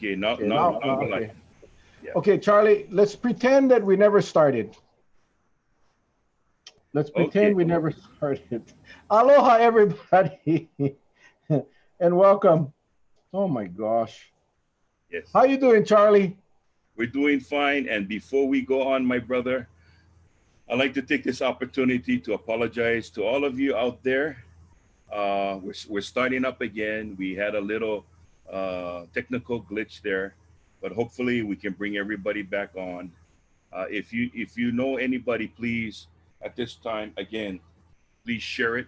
Okay, now, Okay, now, now we're okay. live. Yeah. Okay, Charlie, let's pretend that we never started. Let's Okay. pretend we never started. Aloha, everybody, and welcome. Oh my gosh. Yes. How you doing, Charlie? We're doing fine. And before we go on, my brother, I'd like to take this opportunity to apologize to all of you out there. We're starting up again. We had a little technical glitch there, but hopefully we can bring everybody back on. If you know anybody, please at this time again, please share it.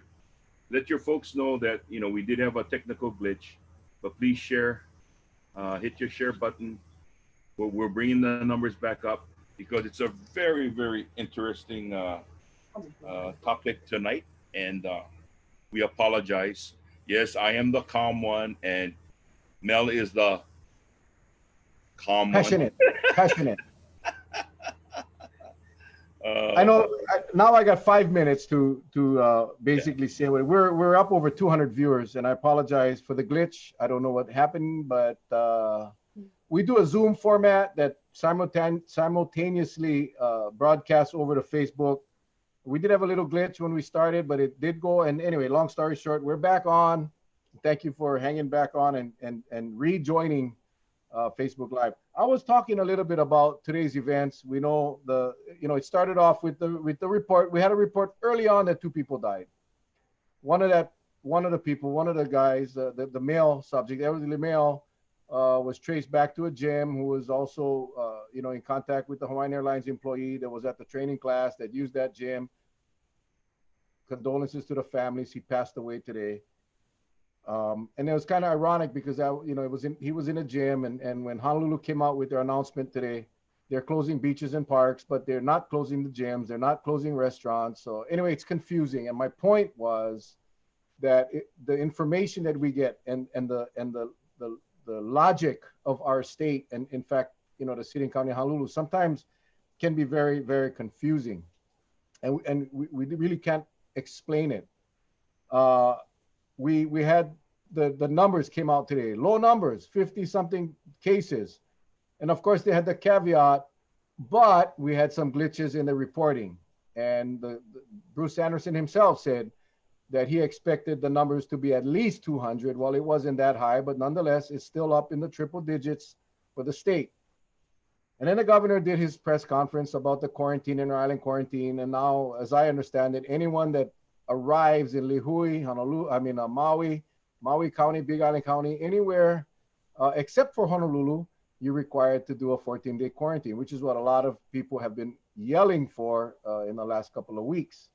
Let your folks know that we did have a technical glitch, but please share. Hit your share button. We're bringing the numbers back up because it's a very very interesting topic tonight, and we apologize. Yes, I am the calm one, and Mel is the calm one. Passionate, passionate. I uh, know. Now I got 5 minutes to yeah, basically say what we're up over 200 viewers, and I apologize for the glitch. I don't know what happened, but we do a Zoom format that simultaneously broadcasts over to Facebook. We did have a little glitch when we started, but it did go. And anyway, long story short, we're back on. Thank you for hanging back on and rejoining Facebook Live. I was talking a little bit about today's events. We know it started off with the report. We had a report early on that two people died. One of the people, one of the guys, the male subject, elderly male, was traced back to a gym who was also in contact with the Hawaiian Airlines employee that was at the training class that used that gym. Condolences to the families. He passed away today. And it was kind of ironic because he was in a gym, and when Honolulu came out with their announcement today, they're closing beaches and parks, but they're not closing the gyms, they're not closing restaurants. So anyway, it's confusing. And my point was that the information that we get and the logic of our state, and in fact, the city and county of Honolulu sometimes can be very, very confusing, and we really can't explain it. Uh, we had the numbers came out today, low numbers, 50 something cases, and of course they had the caveat, but we had some glitches in the reporting, and Bruce Anderson himself said that he expected the numbers to be at least 200. Well, it wasn't that high, but nonetheless, it's still up in the triple digits for the state. And then the governor did his press conference about the quarantine, inter-island quarantine. And now, as I understand it, anyone that arrives in Lihue, Honolulu, Maui County, Big Island County, anywhere except for Honolulu, you're required to do a 14-day quarantine, which is what a lot of people have been yelling for in the last couple of weeks.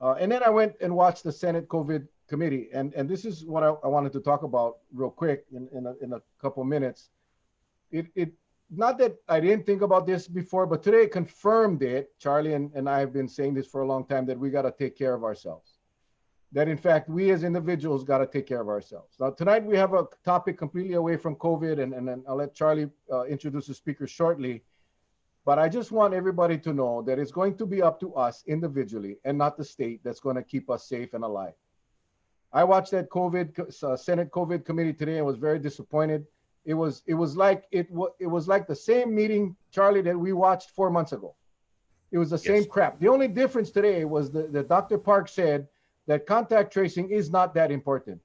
And then I went and watched the Senate COVID committee. And this is what I wanted to talk about real quick in a couple minutes. It not that I didn't think about this before, but today it confirmed it. Charlie and I have been saying this for a long time, that we got to take care of ourselves. That in fact, we as individuals got to take care of ourselves. Now, tonight we have a topic completely away from COVID, and then I'll let Charlie introduce the speaker shortly. But I just want everybody to know that it's going to be up to us individually and not the state that's going to keep us safe and alive. I watched that Senate COVID committee today and was very disappointed. It was like the same meeting, Charlie, that we watched 4 months ago. It was the same crap. The only difference today was that Dr. Park said that contact tracing is not that important.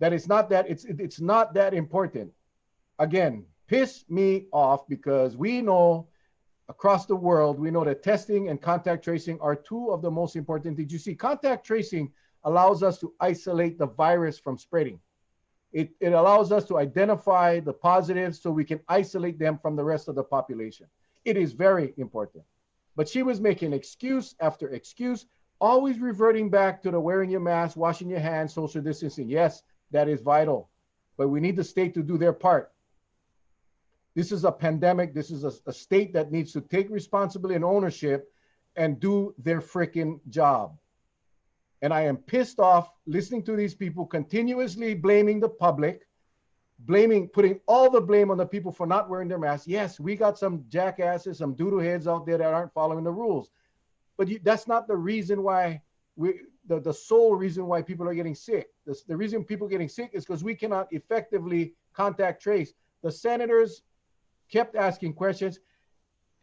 That it's not that important. Again, piss me off, because we know across the world, we know that testing and contact tracing are two of the most important things. You see, contact tracing allows us to isolate the virus from spreading. It allows us to identify the positives so we can isolate them from the rest of the population. It is very important. But she was making excuse after excuse, always reverting back to the wearing your mask, washing your hands, social distancing. Yes, that is vital, but we need the state to do their part. This is a pandemic. This is a state that needs to take responsibility and ownership and do their freaking job. And I am pissed off listening to these people continuously blaming the public, putting all the blame on the people for not wearing their masks. Yes, we got some jackasses, some doodle heads out there that aren't following the rules. But that's not the reason why the sole reason why people are getting sick. The reason people are getting sick is because we cannot effectively contact trace. The senators kept asking questions,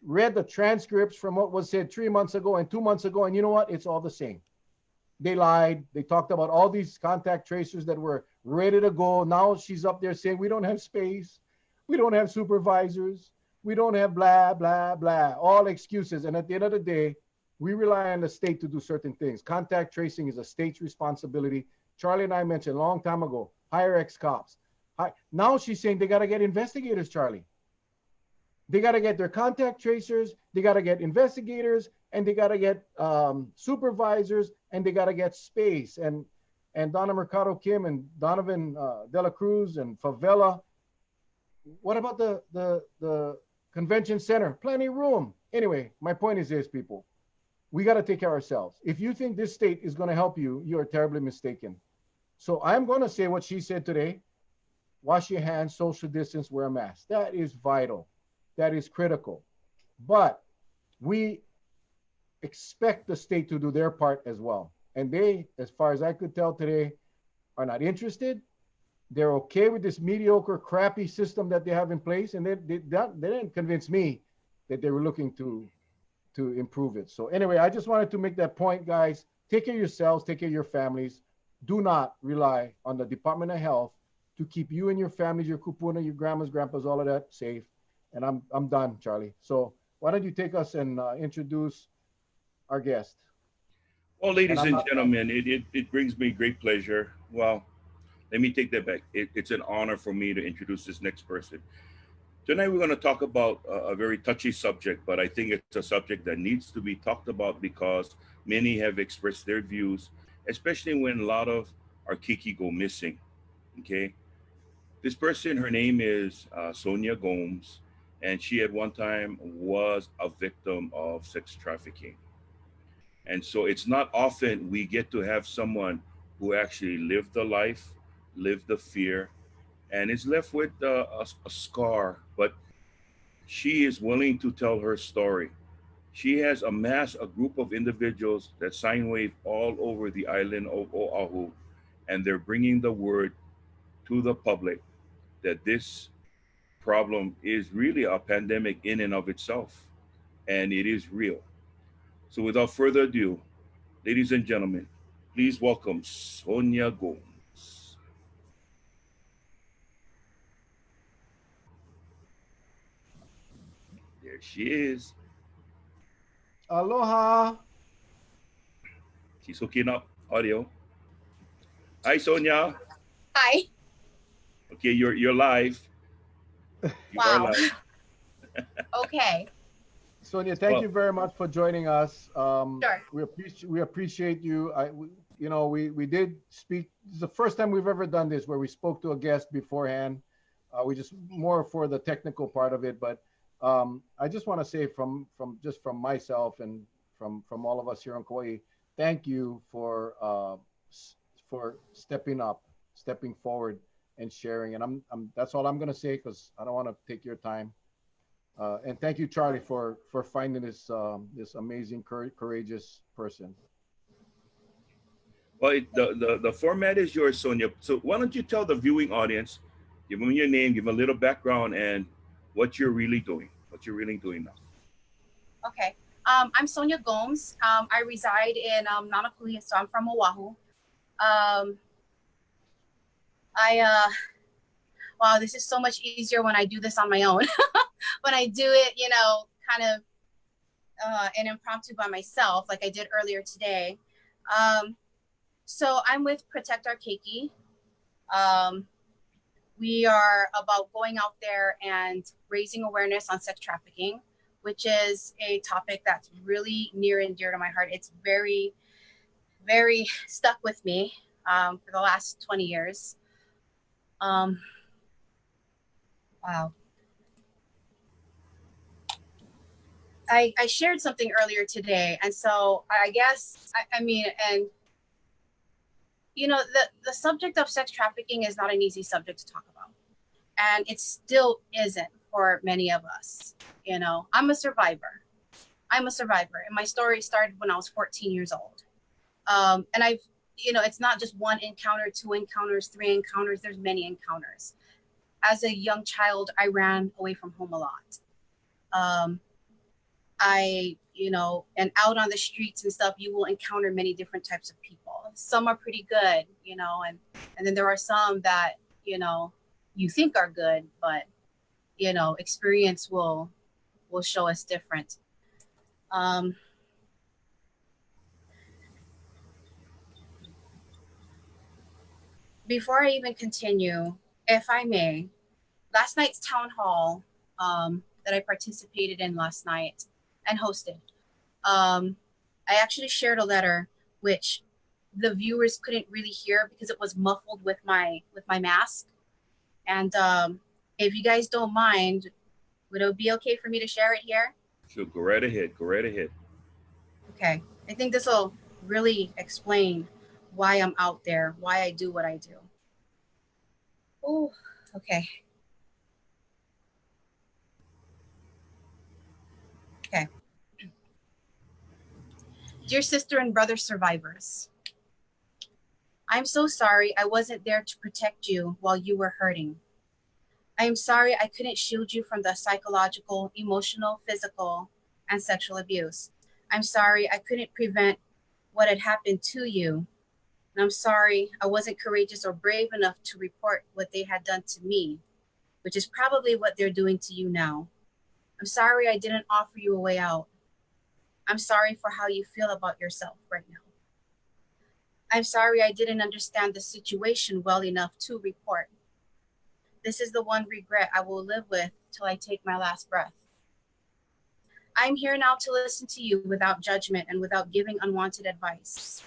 read the transcripts from what was said 3 months ago and 2 months ago, and you know what? It's all the same. They lied. They talked about all these contact tracers that were ready to go. Now she's up there saying, we don't have space. We don't have supervisors. We don't have blah, blah, blah. All excuses. And at the end of the day, we rely on the state to do certain things. Contact tracing is a state's responsibility. Charlie and I mentioned a long time ago, hire ex-cops. Now she's saying they got to get investigators, Charlie. They got to get their contact tracers, they got to get investigators, and they got to get supervisors, and they got to get space. And Donna Mercado Kim and Donovan De La Cruz and Favela. What about the convention center? Plenty of room. Anyway, my point is this, people. We got to take care of ourselves. If you think this state is going to help you, you are terribly mistaken. So I'm going to say what she said today. Wash your hands, social distance, wear a mask. That is vital. That is critical. But we expect the state to do their part as well. And they, as far as I could tell today, are not interested. They're okay with this mediocre, crappy system that they have in place. And they didn't convince me that they were looking to improve it. So anyway, I just wanted to make that point, guys. Take care of yourselves, take care of your families. Do not rely on the Department of Health to keep you and your families, your kupuna, your grandmas, grandpas, all of that safe. And I'm done, Charlie. So why don't you take us and introduce our guest? Well, ladies and gentlemen, it brings me great pleasure. Well, let me take that back. It's an honor for me to introduce this next person. Tonight, we're going to talk about a very touchy subject, but I think it's a subject that needs to be talked about because many have expressed their views, especially when a lot of our Keiki go missing. Okay. This person, her name is Sonia Gomes, and she at one time was a victim of sex trafficking. And so it's not often we get to have someone who actually lived the life, lived the fear, and is left with a scar, but she is willing to tell her story. She has amassed a group of individuals that sign wave all over the island of Oahu, and they're bringing the word to the public that this problem is really a pandemic in and of itself, and it is real. So without further ado, ladies and gentlemen, please welcome Sonia Gomes. There she is. Aloha. She's hooking up audio. Hi, Sonia. Hi. Okay, you're live. You are Wow. live. Okay. Sonia, thank you very much for joining us. Sure. We appreciate you. We did speak. This is the first time we've ever done this where we spoke to a guest beforehand. We just more for the technical part of it, but I just want to say from myself and from all of us here on Kauai, thank you for stepping up, stepping forward, and sharing. And that's all I'm going to say because I don't want to take your time. And thank you, Charlie, for finding this amazing, courageous person. Well, the format is yours, Sonia. So why don't you tell the viewing audience, give them your name, give them a little background, and what you're really doing now. Okay. I'm Sonia Gomes. I reside in Nanakuli, so I'm from Oahu. Wow, this is so much easier when I do this on my own. When I do it, kind of an impromptu by myself, like I did earlier today. So I'm with Protect Our Keiki. We are about going out there and raising awareness on sex trafficking, which is a topic that's really near and dear to my heart. It's very, very stuck with me for the last 20 years. Wow. I shared something earlier today, and so I guess, the subject of sex trafficking is not an easy subject to talk about, and it still isn't for many of us. I'm a survivor, and my story started when I was 14 years old. And I've, it's not just one encounter, two encounters, three encounters, there's many encounters. As a young child, I ran away from home a lot. And out on the streets and stuff, you will encounter many different types of people. Some are pretty good, and then there are some that, you think are good, but, experience will show us different. Before I even continue, if I may, last night's town hall that I participated in last night and hosted, I actually shared a letter which the viewers couldn't really hear because it was muffled with my mask. And if you guys don't mind, would it be okay for me to share it here? Sure, go right ahead. Go right ahead. Okay. I think this will really explain why I'm out there, why I do what I do. Oh, okay. Okay. Dear sister and brother survivors, I'm so sorry I wasn't there to protect you while you were hurting. I am sorry I couldn't shield you from the psychological, emotional, physical, and sexual abuse. I'm sorry I couldn't prevent what had happened to you. And I'm sorry I wasn't courageous or brave enough to report what they had done to me, which is probably what they're doing to you now. I'm sorry I didn't offer you a way out. I'm sorry for how you feel about yourself right now. I'm sorry I didn't understand the situation well enough to report. This is the one regret I will live with till I take my last breath. I'm here now to listen to you without judgment and without giving unwanted advice.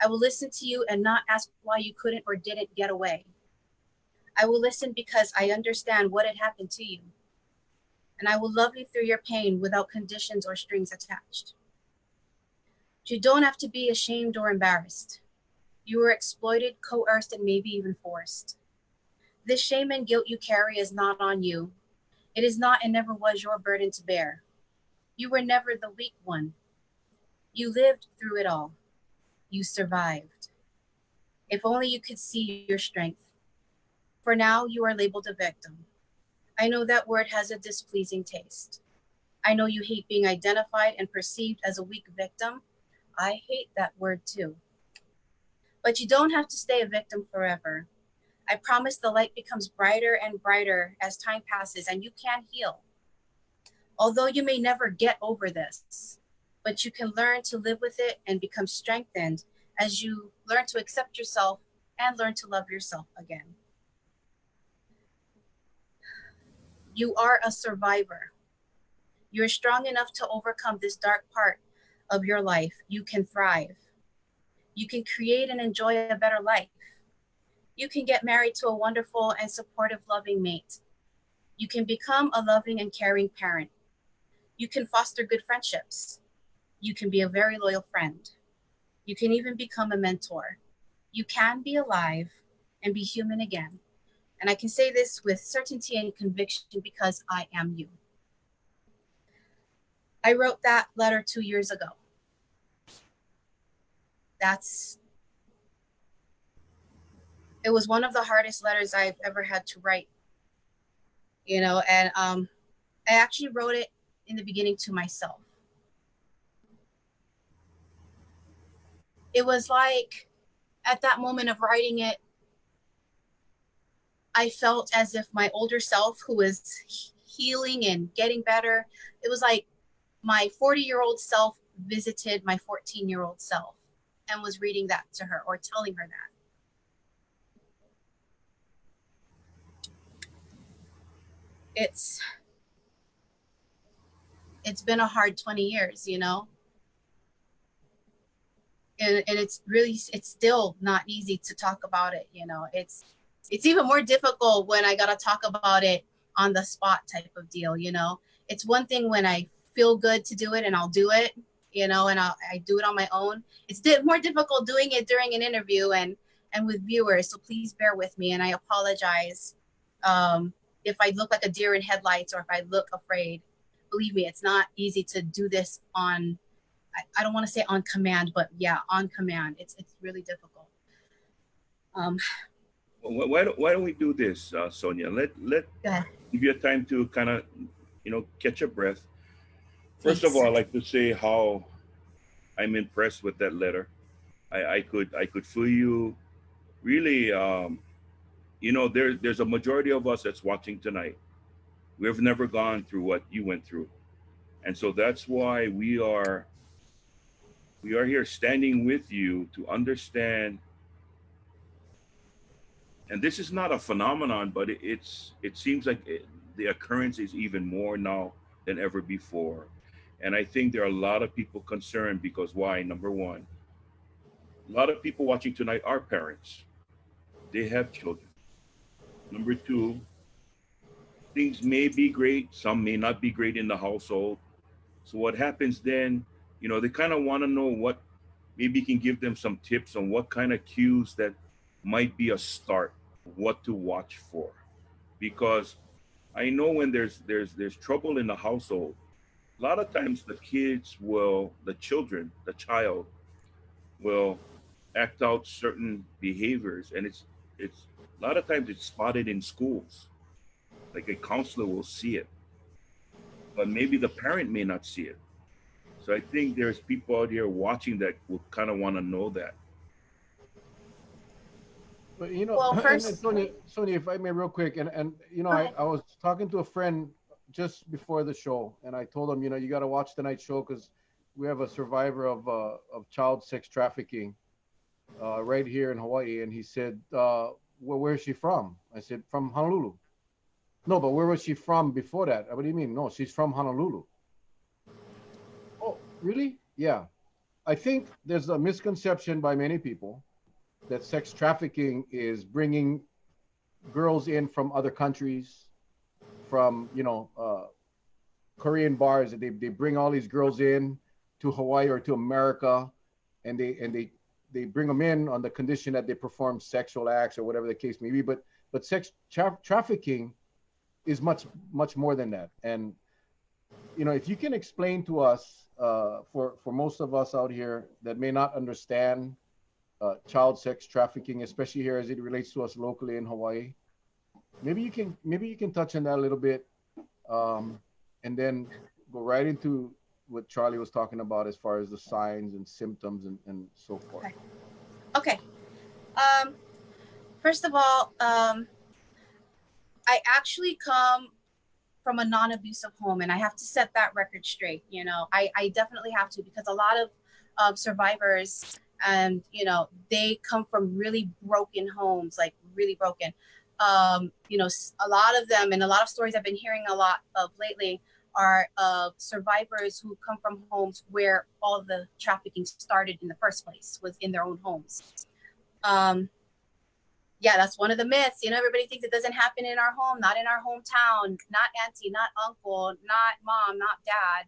I will listen to you and not ask why you couldn't or didn't get away. I will listen because I understand what had happened to you. And I will love you through your pain without conditions or strings attached. You don't have to be ashamed or embarrassed. You were exploited, coerced, and maybe even forced. This shame and guilt you carry is not on you. It is not and never was your burden to bear. You were never the weak one. You lived through it all. You survived. If only you could see your strength. For now, you are labeled a victim. I know that word has a displeasing taste. I know you hate being identified and perceived as a weak victim. I hate that word too. But you don't have to stay a victim forever. I promise the light becomes brighter and brighter as time passes and you can heal. Although you may never get over this, but you can learn to live with it and become strengthened as you learn to accept yourself and learn to love yourself again. You are a survivor. You're strong enough to overcome this dark part of your life. You can thrive. You can create and enjoy a better life. You can get married to a wonderful and supportive, loving mate. You can become a loving and caring parent. You can foster good friendships. You can be a very loyal friend. You can even become a mentor. You can be alive and be human again. And I can say this with certainty and conviction because I am you. I wrote that letter 2 years ago. It was one of the hardest letters I've ever had to write, and I actually wrote it in the beginning to myself. It was like at that moment of writing it, I felt as if my older self, who was healing and getting better, it was like my 40-year-old self visited my 14-year-old self and was reading that to her or telling her that. It's been a hard 20 years, and it's still not easy to talk about it. It's even more difficult when I got to talk about it on the spot type of deal. It's one thing when I feel good to do it and I'll do it, and I do it on my own. It's more difficult doing it during an interview and with viewers. So please bear with me. And I apologize if I look like a deer in headlights or if I look afraid. Believe me, it's not easy to do this on I don't want to say on command, but yeah, on command. It's really difficult. Why don't we do this, Sonia? Let Go ahead. give you a time to kind of, catch your breath. First of Thanks. all, I'd like to say how I'm impressed with that letter. I could feel you really. There's a majority of us that's watching tonight. We've never gone through what you went through, and so that's why we are here standing with you to understand. And this is not a phenomenon, but it seems like the occurrence is even more now than ever before. And I think there are a lot of people concerned because why? Number one, a lot of people watching tonight are parents. They have children. Number two, things may be great, some may not be great in the household. So what happens then, they kind of want to know what maybe can give them some tips on what kind of cues that might be a start, what to watch for. Because I know when there's trouble in the household, a lot of times the children, the child will act out certain behaviors, and it's a lot of times it's spotted in schools. Like a counselor will see it, but maybe the parent may not see it. So I think there's people out here watching that will kind of want to know that. But Well, and first, Sonia, if I may, real quick, and go ahead. I was talking to a friend just before the show, and I told him, you got to watch tonight's show because we have a survivor of child sex trafficking right here in Hawaii, and he said, well, where's she from? I said, from Honolulu. No, but where was she from before that? What do you mean? No, she's from Honolulu. Oh, really? Yeah. I think there's a misconception by many people that sex trafficking is bringing girls in from other countries, from Korean bars. They bring all these girls in to Hawaii or to America, and they bring them in on the condition that they perform sexual acts or whatever the case may be. But sex trafficking is much more than that. And if you can explain to us, for most of us out here that may not understand child sex trafficking, especially here as it relates to us locally in Hawaii. Maybe you can touch on that a little bit, and then go right into what Charlie was talking about as far as the signs and symptoms and so forth. Okay. First of all, I actually come from a non-abusive home, and I have to set that record straight. I definitely have to, because a lot of survivors, and they come from really broken homes, like really broken. A lot of them, and a lot of stories I've been hearing a lot of lately, are of survivors who come from homes where all the trafficking started in the first place, was in their own homes. Yeah, that's one of the myths. Everybody thinks it doesn't happen in our home, not in our hometown, not auntie, not uncle, not mom, not dad.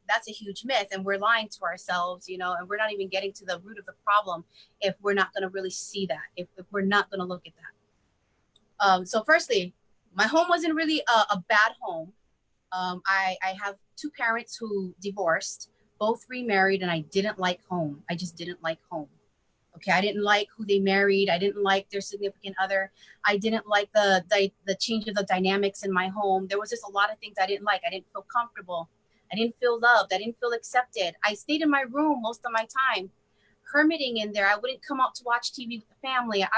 That's a huge myth, and we're lying to ourselves, and we're not even getting to the root of the problem if we're not going to really see that, if we're not going to look at that. So firstly, my home wasn't really a bad home. I have two parents who divorced, both remarried, and I didn't like home. I just didn't like home. Okay, I didn't like who they married. I didn't like their significant other. I didn't like the change of the dynamics in my home. There was just a lot of things I didn't like. I didn't feel comfortable. I didn't feel loved. I didn't feel accepted. I stayed in my room most of my time, hermiting in there. I wouldn't come out to watch TV with the family. I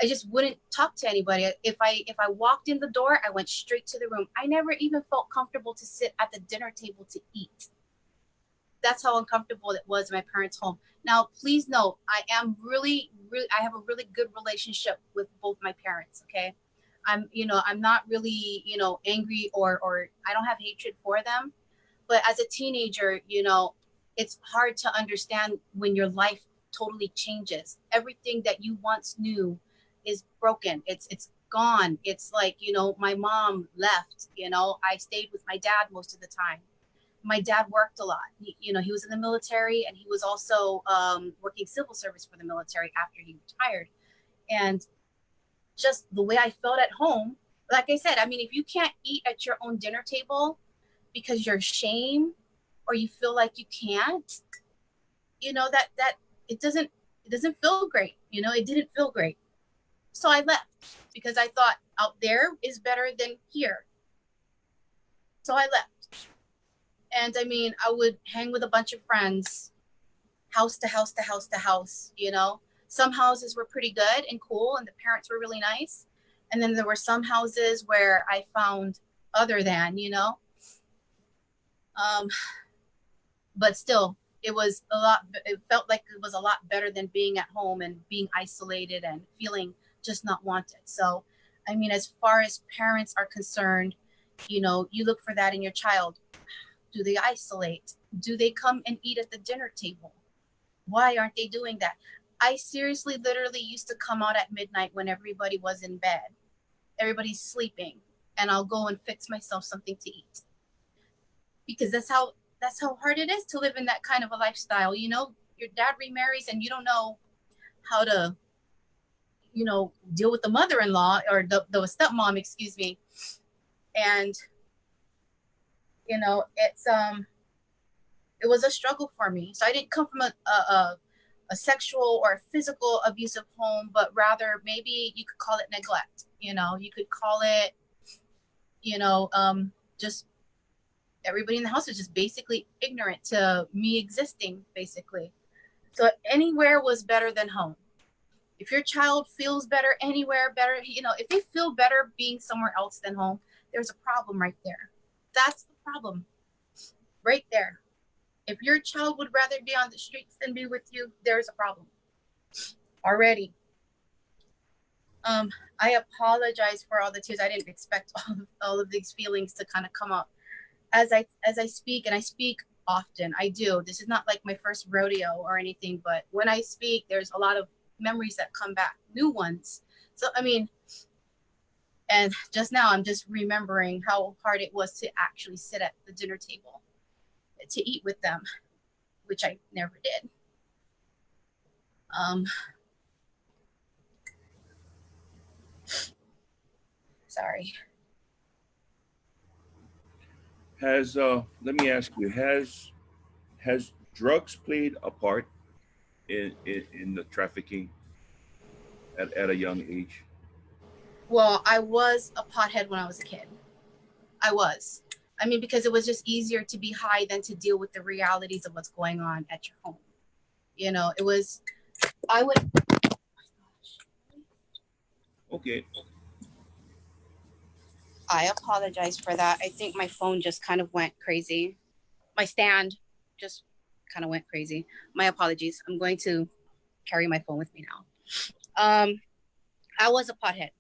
just wouldn't talk to anybody. If I walked in the door, I went straight to the room. I never even felt comfortable to sit at the dinner table to eat. That's how uncomfortable it was in my parents' home. Now, please note, I am really, I have a really good relationship with both my parents. Okay, I'm not really, angry or I don't have hatred for them. But as a teenager, it's hard to understand when your life totally changes. Everything that you once knew is broken. It's gone. It's like, my mom left. I stayed with my dad most of the time. My dad worked a lot. He was in the military, and he was also working civil service for the military after he retired. And just the way I felt at home, like I said, I mean, if you can't eat at your own dinner table because you're ashamed or you feel like you can't, you know, that it doesn't feel great. You know, it didn't feel great. So I left because I thought out there is better than here. So I left. And I mean, I would hang with a bunch of friends, house to house to house to house, you know. Some houses were pretty good and cool and the parents were really nice. And then there were some houses where I found other than, you know. But still, it was a lot, it felt like it was a lot better than being at home and being isolated and feeling just not wanted. So, I mean, as far as parents are concerned, you know, you look for that in your child. Do they isolate? Do they come and eat at the dinner table? Why aren't they doing that? I seriously, literally used to come out at midnight when everybody was in bed. Everybody's sleeping, and I'll go and fix myself something to eat. Because that's how hard it is to live in that kind of a lifestyle. You know, your dad remarries and you don't know how to, you know, deal with the mother-in-law or the stepmom, excuse me. And, you know, it was a struggle for me. So I didn't come from a sexual or physical abusive home, but rather maybe you could call it neglect. You know, you could call it, you know, just everybody in the house was just basically ignorant to me existing, basically. So anywhere was better than home. If your child feels better anywhere, better, you know, if they feel better being somewhere else than home, there's a problem right there. That's the problem right there. If your child would rather be on the streets than be with you, there's a problem already. I apologize for all the tears. I didn't expect all of these feelings to kind of come up as I speak, and I speak often. I do. This is not like my first rodeo or anything, but when I speak, there's a lot of memories that come back, new ones. So, I mean, and just now I'm just remembering how hard it was to actually sit at the dinner table to eat with them, which I never did. Sorry. Let me ask you, has drugs played a part in the trafficking at a young age? Well, I was a pothead when I was a kid. I was. I mean, because it was just easier to be high than to deal with the realities of what's going on at your home. You know, it was, I would. Okay. I apologize for that. I think my phone just kind of went crazy. My stand just kind of went crazy. My apologies. I'm going to carry my phone with me now. I was a pothead.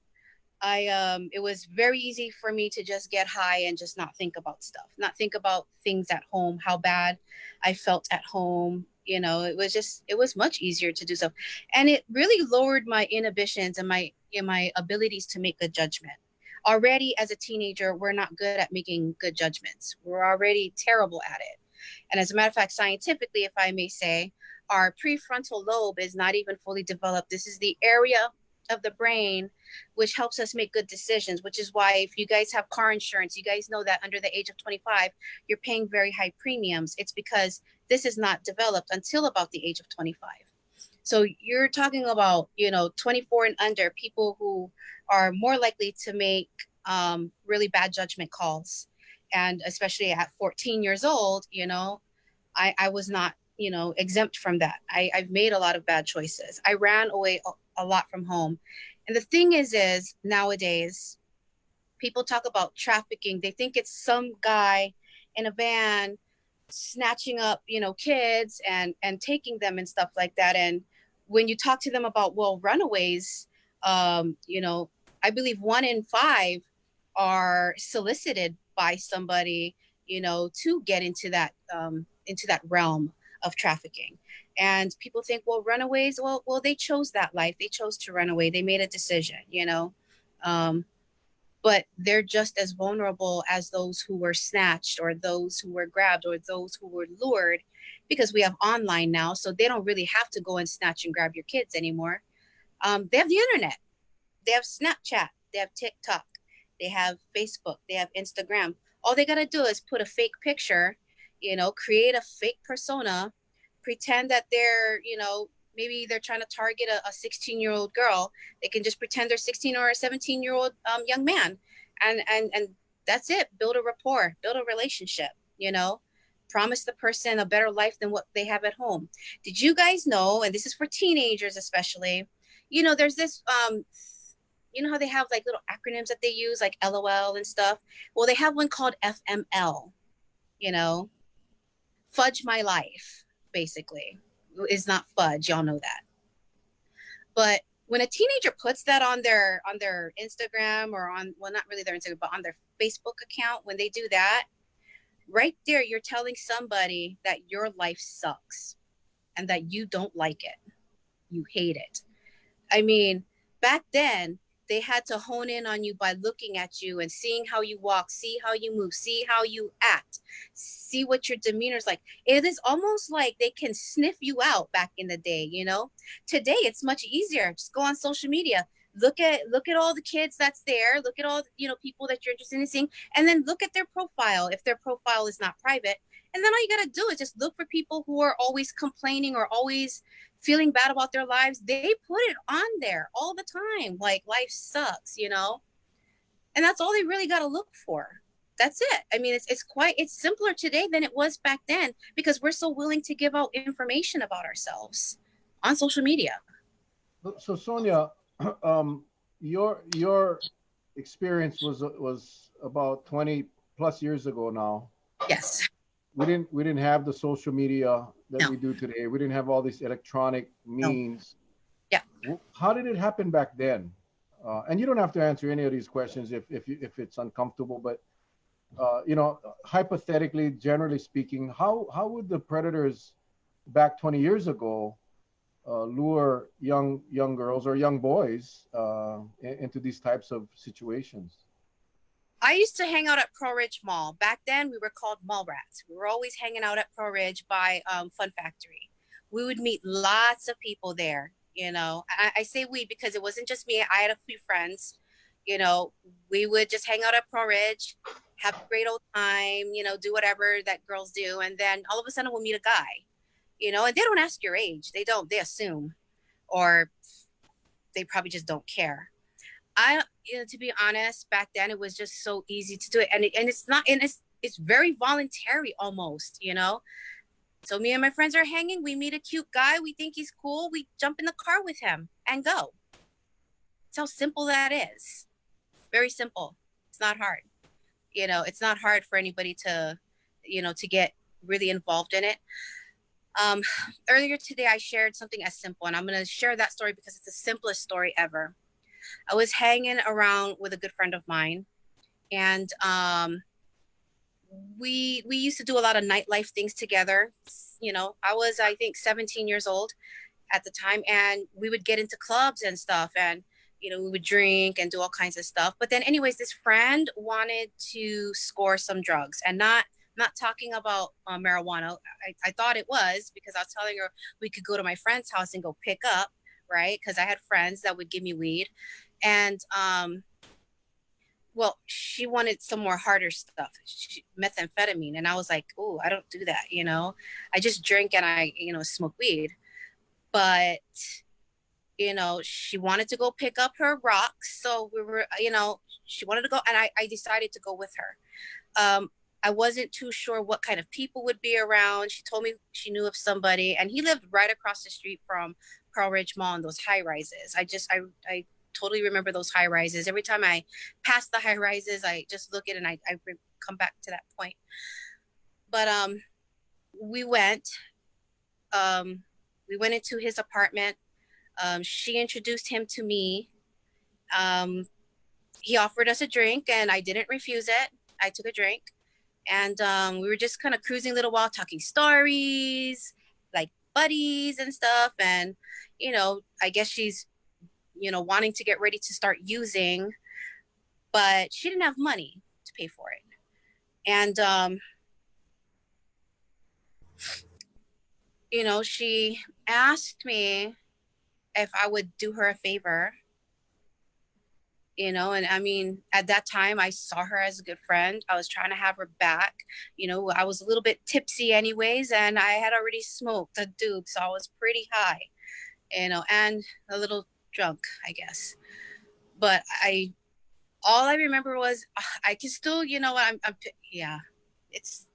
It was very easy for me to just get high and just not think about stuff, not think about things at home, how bad I felt at home. You know, it was much easier to do so. And it really lowered my inhibitions and my abilities to make a judgment. Already as a teenager, we're not good at making good judgments. We're already terrible at it. And as a matter of fact, scientifically, if I may say, our prefrontal lobe is not even fully developed. This is the area of the brain which helps us make good decisions, which is why if you guys have car insurance, you guys know that under the age of 25, you're paying very high premiums. It's because this is not developed until about the age of 25. So you're talking about, you know, 24 and under, people who are more likely to make really bad judgment calls. And especially at 14 years old, you know, I was not, you know, exempt from that. I've made a lot of bad choices. I ran away a lot from home. And the thing is nowadays, people talk about trafficking. They think it's some guy in a van snatching up, you know, kids and taking them and stuff like that. And when you talk to them about, well, runaways, you know, I believe 1 in 5 are solicited by somebody, you know, to get into that realm of trafficking. And people think, well, runaways, well, they chose that life. They chose to run away. They made a decision, you know. But they're just as vulnerable as those who were snatched or those who were grabbed or those who were lured, because we have online now, so they don't really have to go and snatch and grab your kids anymore. They have the internet. They have Snapchat. They have TikTok. They have Facebook. They have Instagram. All they got to do is put a fake picture, create a fake persona, pretend that they're, maybe they're trying to target a 16-year-old girl. They can just pretend they're 16 or a 17-year-old young man. And that's it. Build a rapport, build a relationship, promise the person a better life than what they have at home. Did you guys know, and this is for teenagers especially, there's this, how they have like little acronyms that they use, like LOL and stuff? Well, they have one called FML, fudge my life, basically. Is not fudge, y'all know that. But when a teenager puts that on their Instagram, or on, well, not really their Instagram, but on their Facebook account, when they do that, right there, you're telling somebody that your life sucks and that you don't like it. You hate it. I mean, back then, they had to hone in on you by looking at you and seeing how you walk, see how you move, see how you act, see what your demeanor is like. It is almost like they can sniff you out back in the day, Today, it's much easier. Just go on social media. Look at all the kids that's there. Look at all, people that you're interested in seeing, and then look at their profile if their profile is not private. And then all you got to do is just look for people who are always complaining or always feeling bad about their lives. They put it on there all the time, like life sucks, and that's all they really got to look for. That's it. I mean, it's simpler today than it was back then, because we're so willing to give out information about ourselves on social media. So Sonia, your experience was about 20 plus years ago now. Yes. We didn't have the social media that No. we do today. We didn't have all these electronic means. No. Yeah. How did it happen back then? And you don't have to answer any of these questions if it's uncomfortable. But hypothetically, generally speaking, how would the predators back 20 years ago lure young girls or young boys into these types of situations? I used to hang out at Pro Ridge Mall. Back then, we were called mall rats. We were always hanging out at Pro Ridge by Fun Factory. We would meet lots of people there. I say we because it wasn't just me. I had a few friends. We would just hang out at Pro Ridge, have a great old time, do whatever that girls do. And then all of a sudden we'll meet a guy, and they don't ask your age. They don't, they assume, or they probably just don't care. To be honest, back then it was just so easy to do it, and it's not, and it's very voluntary almost, So me and my friends are hanging. We meet a cute guy. We think he's cool. We jump in the car with him and go. That's how simple that is. Very simple. It's not hard. It's not hard for anybody to, to get really involved in it. Earlier today, I shared something as simple, and I'm going to share that story because it's the simplest story ever. I was hanging around with a good friend of mine, and we used to do a lot of nightlife things together. I was, I think, 17 years old at the time, and we would get into clubs and stuff, and we would drink and do all kinds of stuff. But then anyways, this friend wanted to score some drugs, and not talking about marijuana. I thought it was, because I was telling her we could go to my friend's house and go pick up, right? Because I had friends that would give me weed. And well, she wanted some more harder stuff, methamphetamine. And I was like, oh, I don't do that, I just drink and I, smoke weed. But, she wanted to go pick up her rocks. So we were, she wanted to go, and I decided to go with her. I wasn't too sure what kind of people would be around. She told me she knew of somebody, and he lived right across the street from Pearl Ridge Mall and those high rises. I totally remember those high rises. Every time I pass the high rises, I just look at it and I come back to that point. But we went into his apartment. She introduced him to me. He offered us a drink, and I didn't refuse it. I took a drink, and we were just kind of cruising a little while, talking stories, like buddies and stuff. And, I guess she's, wanting to get ready to start using, but she didn't have money to pay for it. And, she asked me if I would do her a favor. you know. And I mean, at that time I saw her as a good friend. I was trying to have her back, you know. I was a little bit tipsy anyways, and I had already smoked a doob, so I was pretty high, you know, and a little drunk, I guess. But all I remember was I can still, you know, yeah, it's,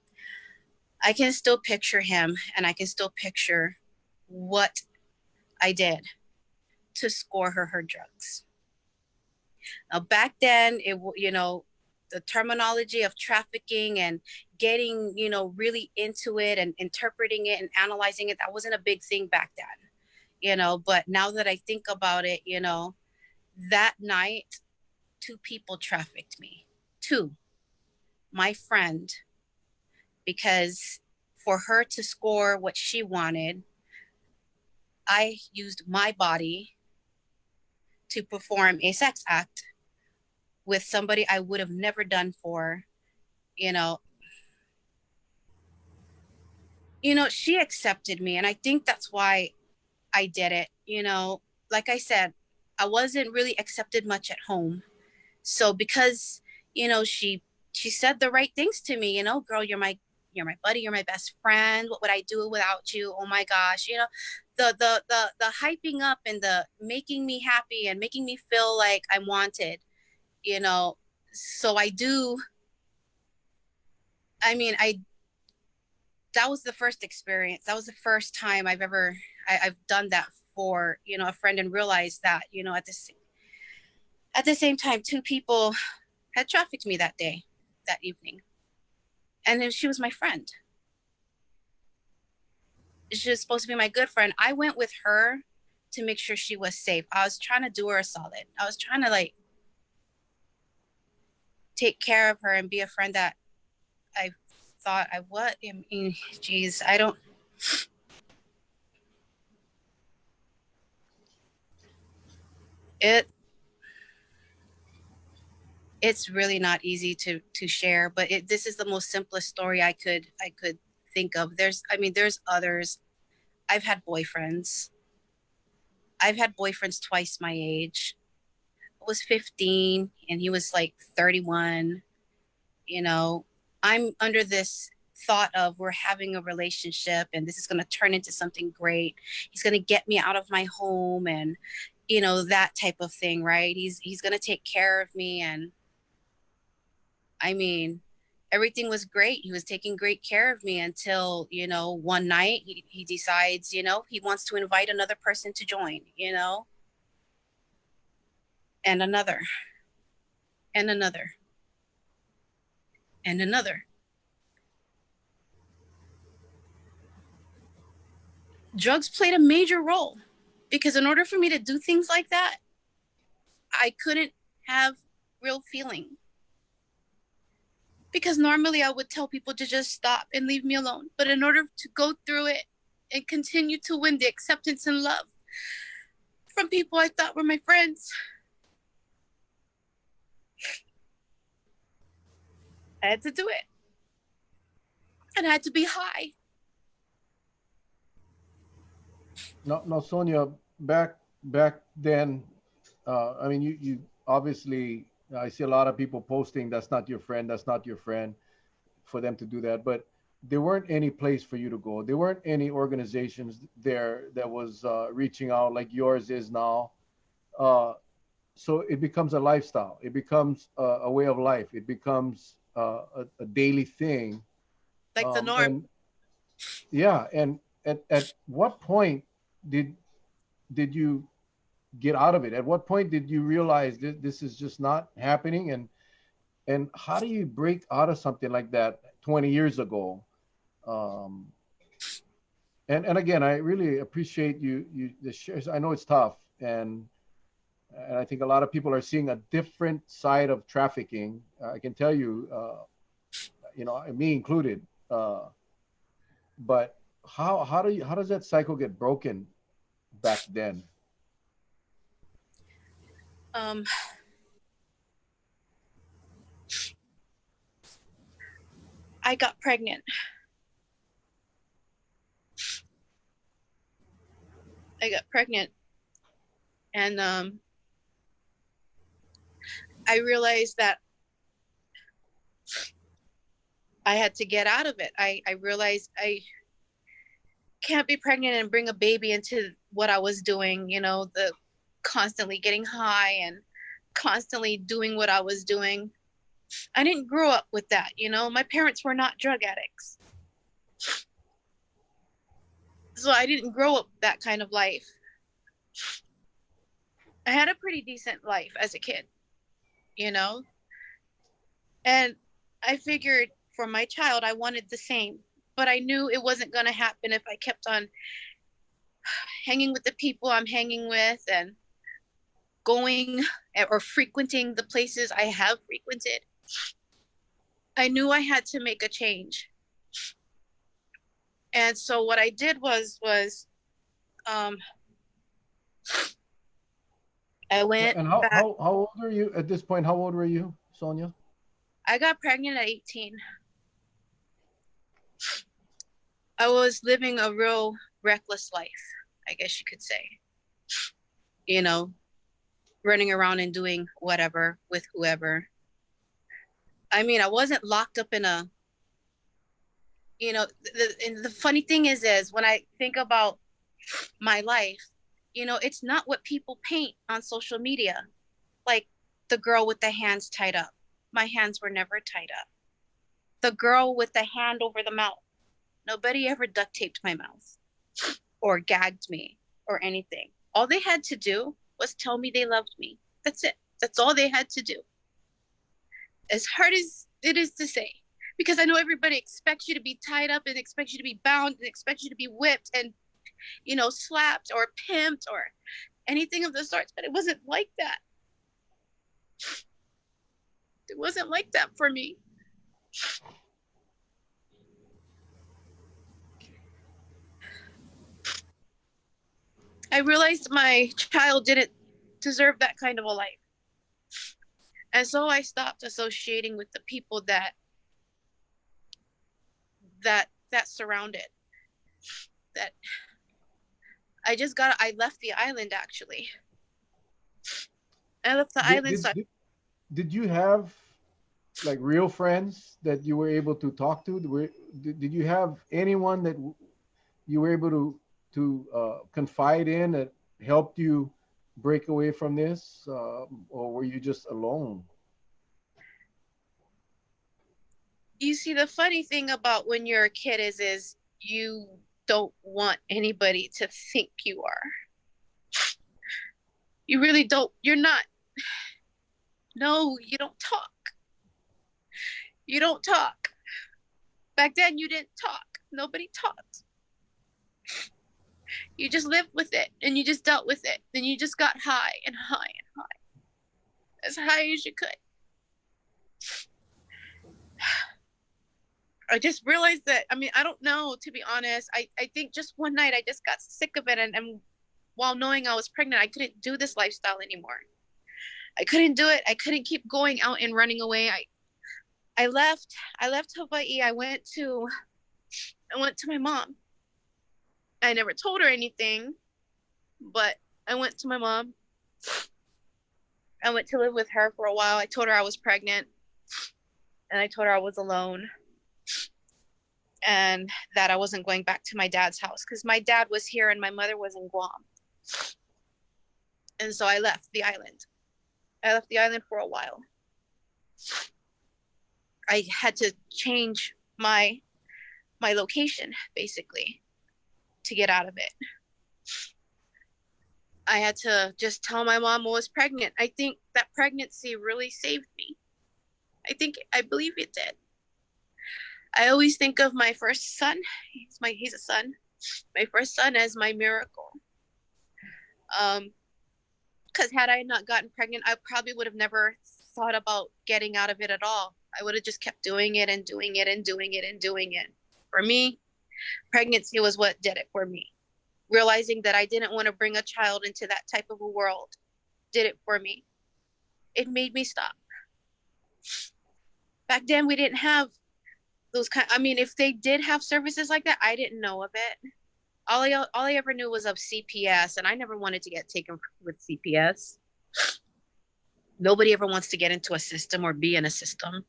I can still picture him, and I can still picture what I did to score her drugs. Now, back then, you know, the terminology of trafficking and getting, you know, really into it and interpreting it and analyzing it, that wasn't a big thing back then, you know. But now that I think about it, you know, that night, two people trafficked me. Two, my friend, because for her to score what she wanted, I used my body to perform a sex act with somebody I would have never done for, you know. You know, she accepted me, and I think that's why I did it, you know. Like I said, I wasn't really accepted much at home. So because, you know, she said the right things to me, you know, girl, you're my buddy, you're my best friend. What would I do without you? Oh my gosh, you know, the hyping up and the making me happy and making me feel like I'm wanted, you know. So I do, I mean, I that was the first experience. That was the first time I've done that for, you know, a friend, and realized that, you know, at the same time, two people had trafficked me that day, that evening. And then she was my friend. She was supposed to be my good friend. I went with her to make sure she was safe. I was trying to do her a solid. I was trying to like take care of her and be a friend that I thought I would. I mean, geez, I don't. It it's really not easy to share, but this is the most simplest story I could think of. There's others. I've had boyfriends. I've had boyfriends twice my age. I was 15 and he was like 31. You know, I'm under this thought of we're having a relationship and this is going to turn into something great. He's going to get me out of my home, and you know, that type of thing, right? He's going to take care of me. And I mean, everything was great. He was taking great care of me until, you know, one night he decides, you know, he wants to invite another person to join, you know, and another, and another, and another. Drugs played a major role because in order for me to do things like that, I couldn't have real feeling. Because normally I would tell people to just stop and leave me alone. But in order to go through it and continue to win the acceptance and love from people I thought were my friends, I had to do it. And I had to be high. No, Sonia, back then, I mean, you obviously, I see a lot of people posting that's not your friend, that's not your friend, for them to do that. But there weren't any place for you to go. There weren't any organizations there that was reaching out like yours is now. Uh, so it becomes a lifestyle. It becomes a way of life. It becomes a daily thing. Like the norm. And yeah, and at what point did you get out of it? At what point did you realize that this is just not happening? And how do you break out of something like that 20 years ago? Um, and again, I really appreciate you the shares. I know it's tough, and I think a lot of people are seeing a different side of trafficking. I can tell you, you know, me included. But how does that cycle get broken back then? Um, I got pregnant. I got pregnant, and I realized that I had to get out of it. I realized I can't be pregnant and bring a baby into what I was doing, you know, the constantly getting high and constantly doing what I was doing. I didn't grow up with that, you know. My parents were not drug addicts. So I didn't grow up that kind of life. I had a pretty decent life as a kid, you know. And I figured for my child, I wanted the same. But I knew it wasn't going to happen if I kept on hanging with the people I'm hanging with and going or frequenting the places I have frequented. I knew I had to make a change. And so what I did was I went And back. how old are you at this point? How old were you, Sonia? I got pregnant at 18. I was living a real reckless life, I guess you could say. You know, running around and doing whatever with whoever. I mean, I wasn't locked up in a, you know, the funny thing is when I think about my life, you know, it's not what people paint on social media. Like the girl with the hands tied up. My hands were never tied up. The girl with the hand over the mouth. Nobody ever duct taped my mouth or gagged me or anything. All they had to do was tell me they loved me. That's it. That's all they had to do. As hard as it is to say, because I know everybody expects you to be tied up and expects you to be bound and expects you to be whipped and, you know, slapped or pimped or anything of the sorts, but it wasn't like that. It wasn't like that for me. I realized my child didn't deserve that kind of a life. And so I stopped associating with the people that surrounded. That I left the island actually. I left the island. Did you have like real friends that you were able to talk to? Did you have anyone that you were able to confide in that helped you break away from this, or were you just alone? You see, the funny thing about when you're a kid is you don't want anybody to think you are. You really don't. You're not. No, you don't talk. You don't talk. Back then, you didn't talk. Nobody talked. You just lived with it and you just dealt with it. Then you just got high and high and high. As high as you could. I just realized that, I mean, I don't know, to be honest. I think just one night I just got sick of it. And while knowing I was pregnant, I couldn't do this lifestyle anymore. I couldn't do it. I couldn't keep going out and running away. I left Hawaii. I went to my mom. I never told her anything, but I went to my mom. I went to live with her for a while. I told her I was pregnant and I told her I was alone and that I wasn't going back to my dad's house because my dad was here and my mother was in Guam. And so I left the island. I left the island for a while. I had to change my location basically to get out of it. I had to just tell my mom I was pregnant. I think that pregnancy really saved me. I believe it did. I always think of my first son. He's a son. My first son as my miracle. Because had I not gotten pregnant, I probably would have never thought about getting out of it at all. I would have just kept doing it and doing it and doing it and doing it. For me, pregnancy was what did it for me. Realizing that I didn't want to bring a child into that type of a world did it for me. It made me stop. Back then, we didn't have those I mean, if they did have services like that, I didn't know of it. All I ever knew was of CPS, and I never wanted to get taken with CPS. Nobody ever wants to get into a system or be in a system.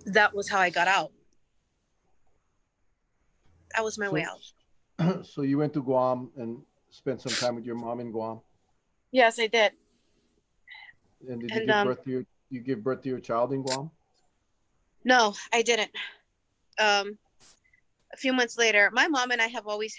That was how I got out. That was my way out. So you went to Guam and spent some time with your mom in Guam. Yes, I did. And did you give birth to your child in Guam? No, I didn't. A few months later, my mom and I have always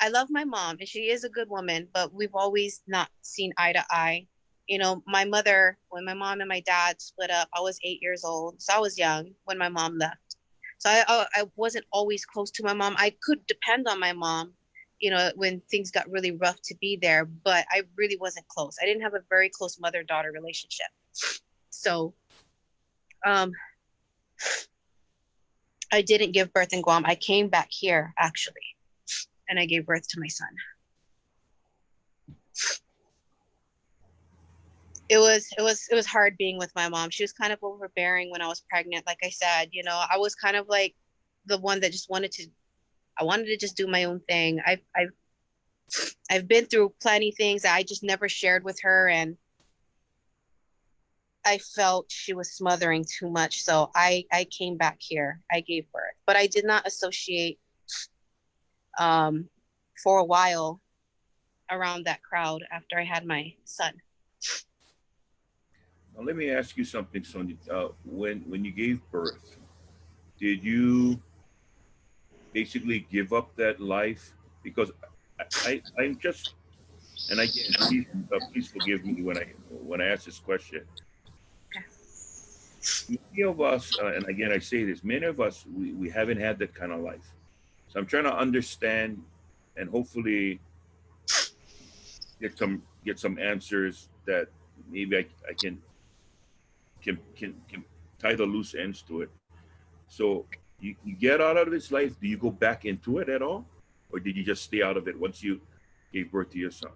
I love my mom and she is a good woman, but we've always not seen eye to eye. You know, my mother, when my mom and my dad split up, I was 8 years old, so I was young when my mom left. So I wasn't always close to my mom. I could depend on my mom, you know, when things got really rough to be there, but I really wasn't close. I didn't have a very close mother-daughter relationship. So I didn't give birth in Guam. I came back here actually, and I gave birth to my son. It was hard being with my mom. She was kind of overbearing when I was pregnant. Like I said, you know, I was kind of like the one that just wanted to just do my own thing. I've been through plenty of things that I just never shared with her, and I felt she was smothering too much. So I came back here. I gave birth, but I did not associate for a while around that crowd after I had my son. Now, let me ask you something, Sonia. When you gave birth, did you basically give up that life? Because I'm just, and again, please forgive me when I ask this question. Many of us, and again I say this, many of us we haven't had that kind of life. So I'm trying to understand, and hopefully get some answers that maybe I can tie the loose ends to it. So you get out of this life. Do you go back into it at all, or did you just stay out of it once you gave birth to your son?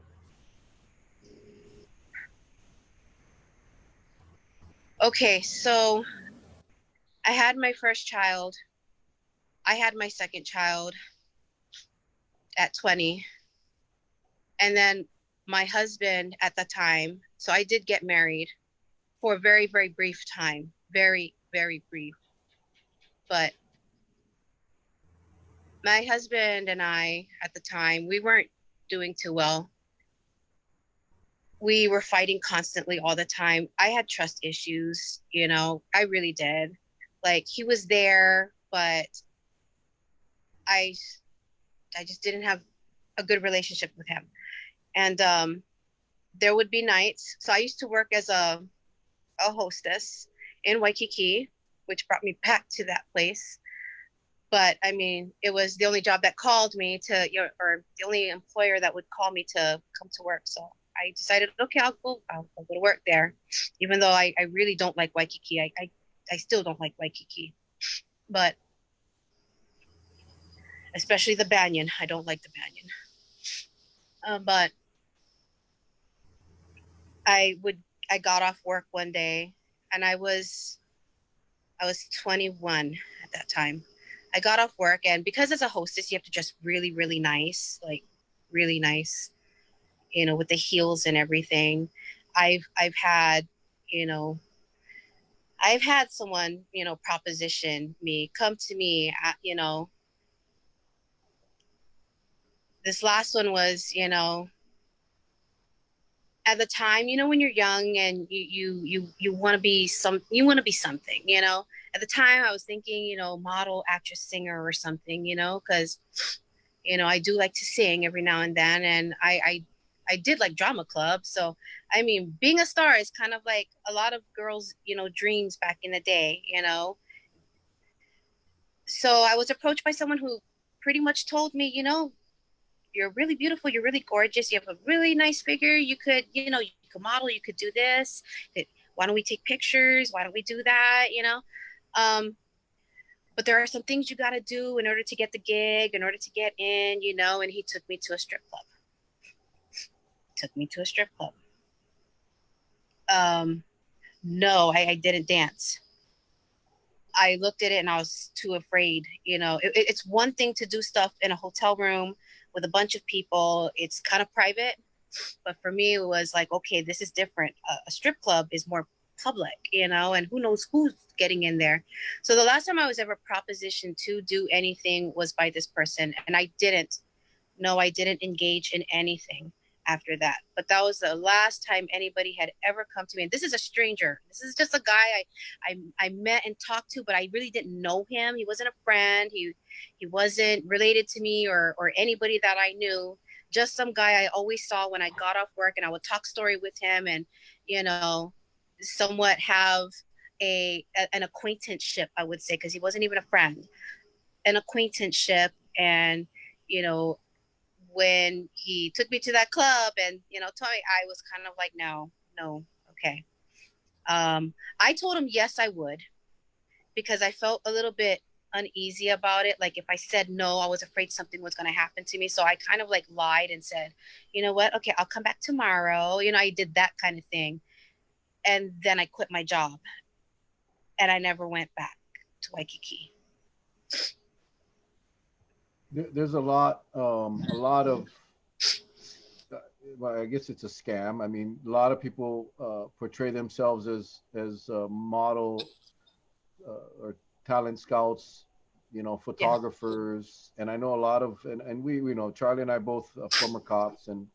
Okay, so I had my first child. I had my second child at 20. And then my husband at the time, so I did get married for a very, very brief time. Very, very brief. But my husband and I at the time, we weren't doing too well. We were fighting constantly all the time. I had trust issues, you know, I really did. Like he was there, but I just didn't have a good relationship with him. And there would be nights. So I used to work as a hostess in Waikiki, which brought me back to that place. But I mean, it was the only job that called me to, you know, or the only employer that would call me to come to work. So I decided, okay, I'll go to work there, even though I really don't like Waikiki. I still don't like Waikiki, but especially the banyan. I don't like the banyan. But I got off work one day, and I was 21 at that time. I got off work, and because as a hostess, you have to dress really, really nice, like really nice, you know, with the heels and everything. I've had, you know, I've had someone, you know, proposition me, come to me, you know, this last one was, you know, at the time, you know, when you're young and you want to be something, you know. At the time, I was thinking, you know, model, actress, singer, or something, you know, because, you know, I do like to sing every now and then, and I did like drama club. So, I mean, being a star is kind of like a lot of girls, you know, dreams back in the day, you know. So I was approached by someone who pretty much told me, you know, you're really beautiful, you're really gorgeous, you have a really nice figure, you could, you know, you could model, you could do this, why don't we take pictures, why don't we do that, you know. But there are some things you got to do in order to get the gig, in order to get in, you know. And he took me to a strip club. No, I didn't dance. I looked at it and I was too afraid, you know. It's one thing to do stuff in a hotel room with a bunch of people. It's kind of private. But for me, it was like, okay, this is different. A strip club is more public, you know, and who knows who's getting in there. So the last time I was ever propositioned to do anything was by this person, and I didn't. No, I didn't engage in anything after that. But that was the last time anybody had ever come to me. And this is a stranger. This is just a guy I met and talked to, but I really didn't know him. He wasn't a friend. He wasn't related to me or anybody that I knew. Just some guy I always saw when I got off work, and I would talk story with him, and you know, somewhat have an acquaintanceship, I would say, because he wasn't even a friend, an acquaintanceship. And you know, when he took me to that club and you know told me, I was kind of like, no, okay. I told him yes, I would, because I felt a little bit uneasy about it. Like if I said no, I was afraid something was going to happen to me. So I kind of like lied and said, you know what, okay, I'll come back tomorrow. You know, I did that kind of thing. And then I quit my job and I never went back to Waikiki. There's a lot of, well, I guess it's a scam. I mean, a lot of people portray themselves as model or talent scouts, you know, photographers. Yeah. And I know a lot of, and we know, Charlie and I both former cops, and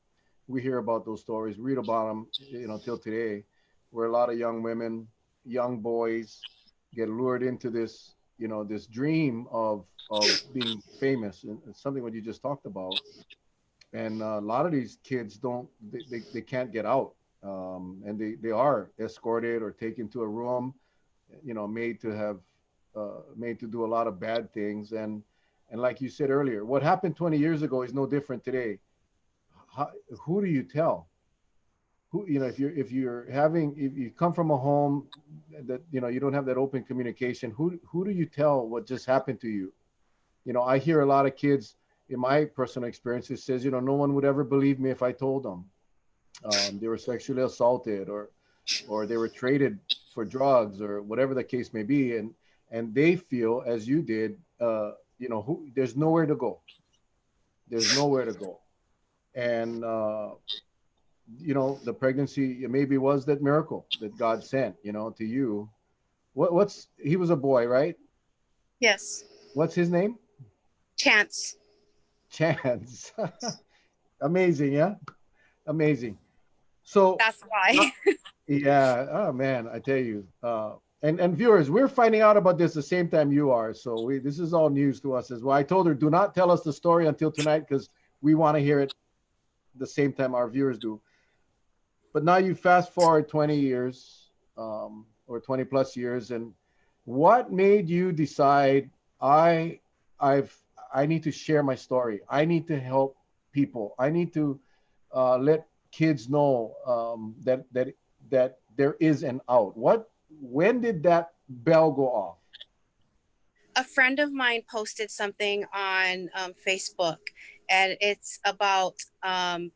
we hear about those stories, read about them, you know, till today, where a lot of young women, young boys get lured into this, you know, this dream of being famous, and something what you just talked about. And a lot of these kids they can't get out, and they are escorted or taken to a room, you know, made to do a lot of bad things. And like you said earlier, what happened 20 years ago is no different today. Who do you tell? Who, you know, if you come from a home that, you know, you don't have that open communication, who do you tell what just happened to you? You know, I hear a lot of kids in my personal experiences says, you know, no one would ever believe me if I told them they were sexually assaulted, or they were traded for drugs, or whatever the case may be. And they feel, as you did, you know, there's nowhere to go. There's nowhere to go. And, you know, the pregnancy maybe was that miracle that God sent, you know, to you. He was a boy, right? Yes. What's his name? Chance. Chance. Amazing, yeah? Amazing. So that's why. Yeah. Oh man, I tell you. And viewers, we're finding out about this the same time you are. So this is all news to us as well. I told her, do not tell us the story until tonight, because we want to hear it the same time our viewers do. But now you fast forward 20 years, or 20 plus years, and what made you decide I need to share my story. I need to help people. I need to let kids know that there is an out. When did that bell go off? A friend of mine posted something on Facebook, and it's about, I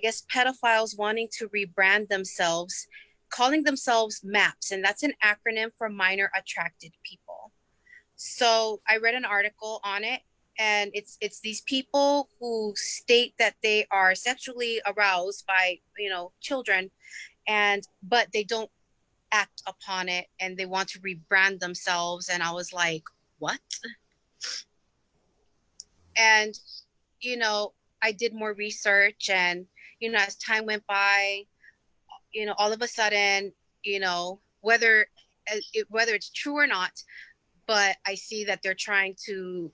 guess, pedophiles wanting to rebrand themselves, calling themselves MAPS, and that's an acronym for minor attracted people. So I read an article on it, and it's these people who state that they are sexually aroused by, you know, children, but they don't act upon it, and they want to rebrand themselves. And I was like, what? And you know, I did more research, and you know, as time went by, you know, all of a sudden, you know, whether it's true or not, but I see that they're trying to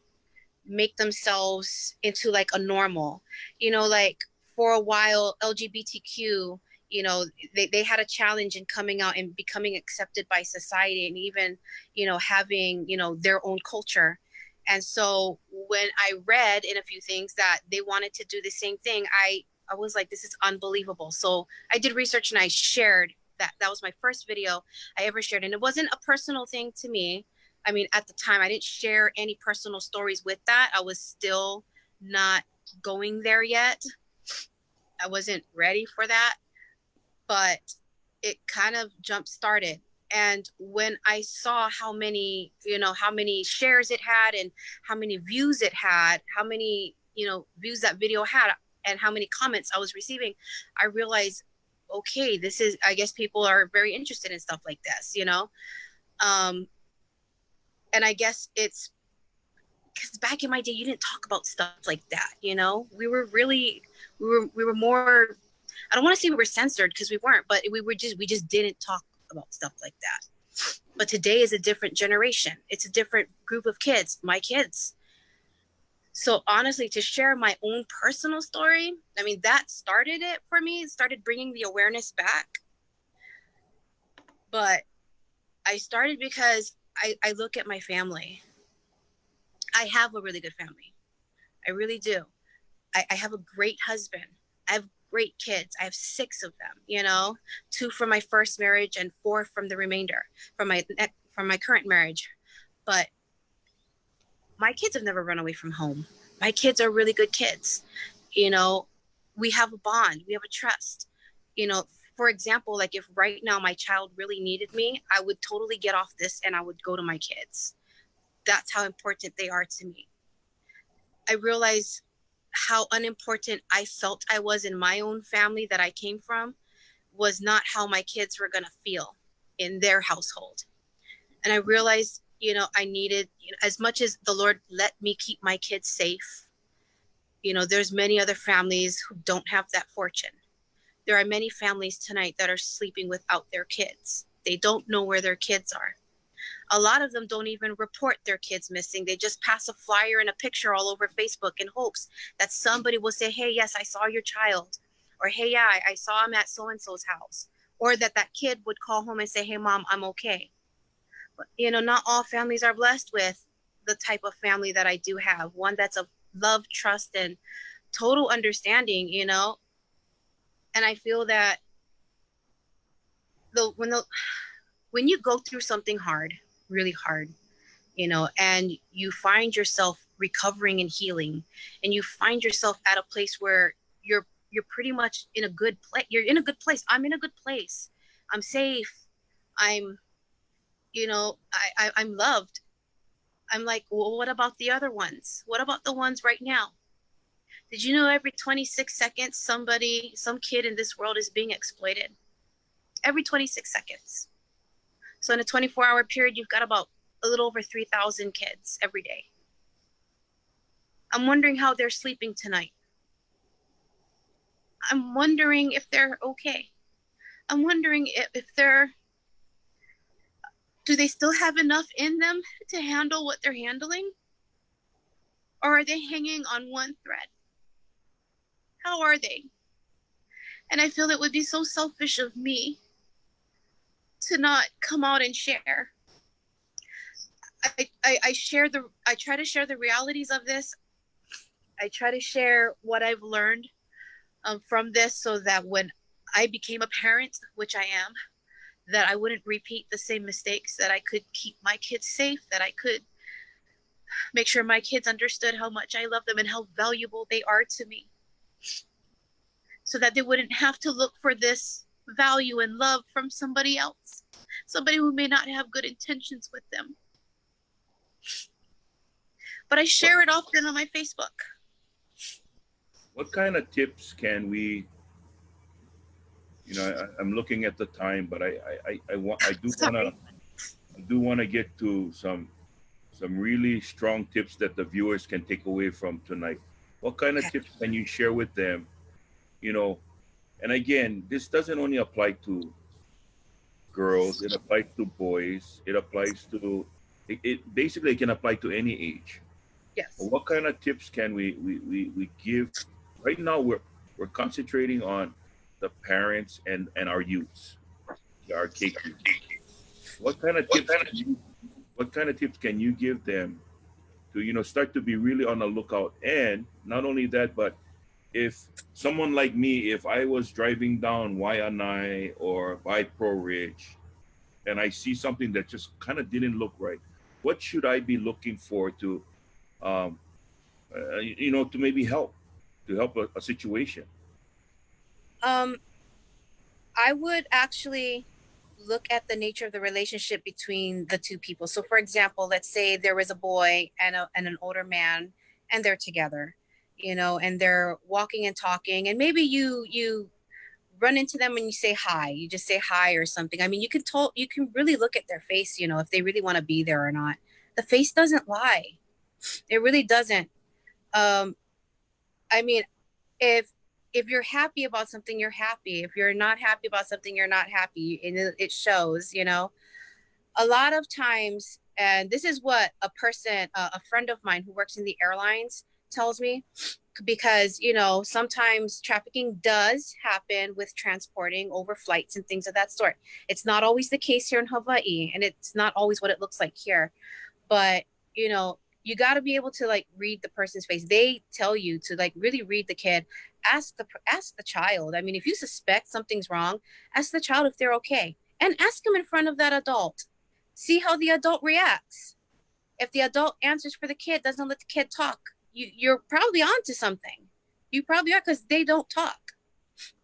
make themselves into like a normal, you know, like for a while LGBTQ, you know, they had a challenge in coming out and becoming accepted by society, and even, you know, having, you know, their own culture. And so when I read in a few things that they wanted to do the same thing, I was like, this is unbelievable. So I did research, and I shared that. That was my first video I ever shared, and it wasn't a personal thing to me. I mean, at the time, I didn't share any personal stories with that. I was still not going there yet. I wasn't ready for that, but it kind of jump started. And when I saw how many shares it had, and how many views it had, how many, you know, views that video had, and how many comments I was receiving, I realized, okay, this is, I guess people are very interested in stuff like this, you know? And I guess it's because back in my day, you didn't talk about stuff like that, you know? We were more, I don't want to say we were censored because we weren't, but we just didn't talk about stuff like that. But today is a different generation. It's a different group of kids, my kids. So honestly, to share my own personal story, I mean, that started it for me. It started bringing the awareness back. But I started because I look at my family. I have a really good family. I really do. I have a great husband. I have great kids. I have 6 of them, you know, 2 from my first marriage and 4 from the remainder from my current marriage. But my kids have never run away from home. My kids are really good kids. You know, we have a bond, we have a trust. You know, for example, like if right now my child really needed me, I would totally get off this and I would go to my kids. That's how important they are to me. I realize how unimportant I felt I was in my own family that I came from was not how my kids were going to feel in their household. And I realized, you know, I needed, you know, as much as the Lord let me keep my kids safe, you know, there's many other families who don't have that fortune. There are many families tonight that are sleeping without their kids. They don't know where their kids are. A lot of them don't even report their kids missing. They just pass a flyer and a picture all over Facebook in hopes that somebody will say, hey, yes, I saw your child. Or, hey, yeah, I saw him at so-and-so's house. Or that kid would call home and say, hey, mom, I'm okay. But, you know, not all families are blessed with the type of family that I do have. One that's of love, trust, and total understanding, you know. And I feel that when you go through something hard, really hard, you know, and you find yourself recovering and healing, and you find yourself at a place where you're pretty much in a good place. You're in a good place. I'm in a good place. I'm safe. I'm, you know, I'm loved. I'm like, well, what about the other ones? What about the ones right now? Did you know every 26 seconds some kid in this world is being exploited? Every 26 seconds. So in a 24-hour period, you've got about a little over 3,000 kids every day. I'm wondering how they're sleeping tonight. I'm wondering if they're okay. I'm wondering if do they still have enough in them to handle what they're handling? Or are they hanging on one thread? How are they? And I feel it would be so selfish of me to not come out and share. I try to share the realities of this. I try to share what I've learned from this so that when I became a parent, which I am, that I wouldn't repeat the same mistakes, that I could keep my kids safe, that I could make sure my kids understood how much I love them and how valuable they are to me, so that they wouldn't have to look for this value and love from somebody else, somebody who may not have good intentions with them. But I share it often on my Facebook. What kind of tips can we, you know, I'm looking at the time, but I do want to get to some really strong tips that the viewers can take away from tonight. What kind of Okay. tips can you share with them? You know, and again, this doesn't only apply to girls, it applies to boys, it applies to it basically can apply to any age. Yes. What kind of tips can we give? Right now we're concentrating on the parents and our youths, our Keiki. What kind of tips can you what kind of tips can you give them to, you know, start to be really on the lookout? And not only that, but if someone like me, if I was driving down Waianae or by Pro Ridge and I see something that just kind of didn't look right, what should I be looking for to, um, you know, to maybe help a situation? Um, I would actually look at the nature of the relationship between the two people. So, for example, let's say there was a boy and an older man, and they're together. you know, and they're walking and talking, and maybe you run into them and you say hi, you just say hi or something. I mean, you can really look at their face, you know, if they really want to be there or not. The face doesn't lie. It really doesn't. um I mean, if you're happy about something, you're happy. If you're not happy about something, you're not happy, and it shows, you know. A lot of times, and this is what a friend of mine who works in the airlines tells me, because, you know, sometimes trafficking does happen with transporting over flights and things of that sort. It's not always the case here in Hawaii, and it's not always what it looks like here. But, you know, you got to be able to like read the person's face. They tell you to like really read the kid. Ask the child. I mean, if you suspect something's wrong, ask the child if they're okay, and ask them in front of that adult. See how the adult reacts. If the adult answers for the kid, doesn't let the kid talk, you're probably onto something. You probably are, because they don't talk.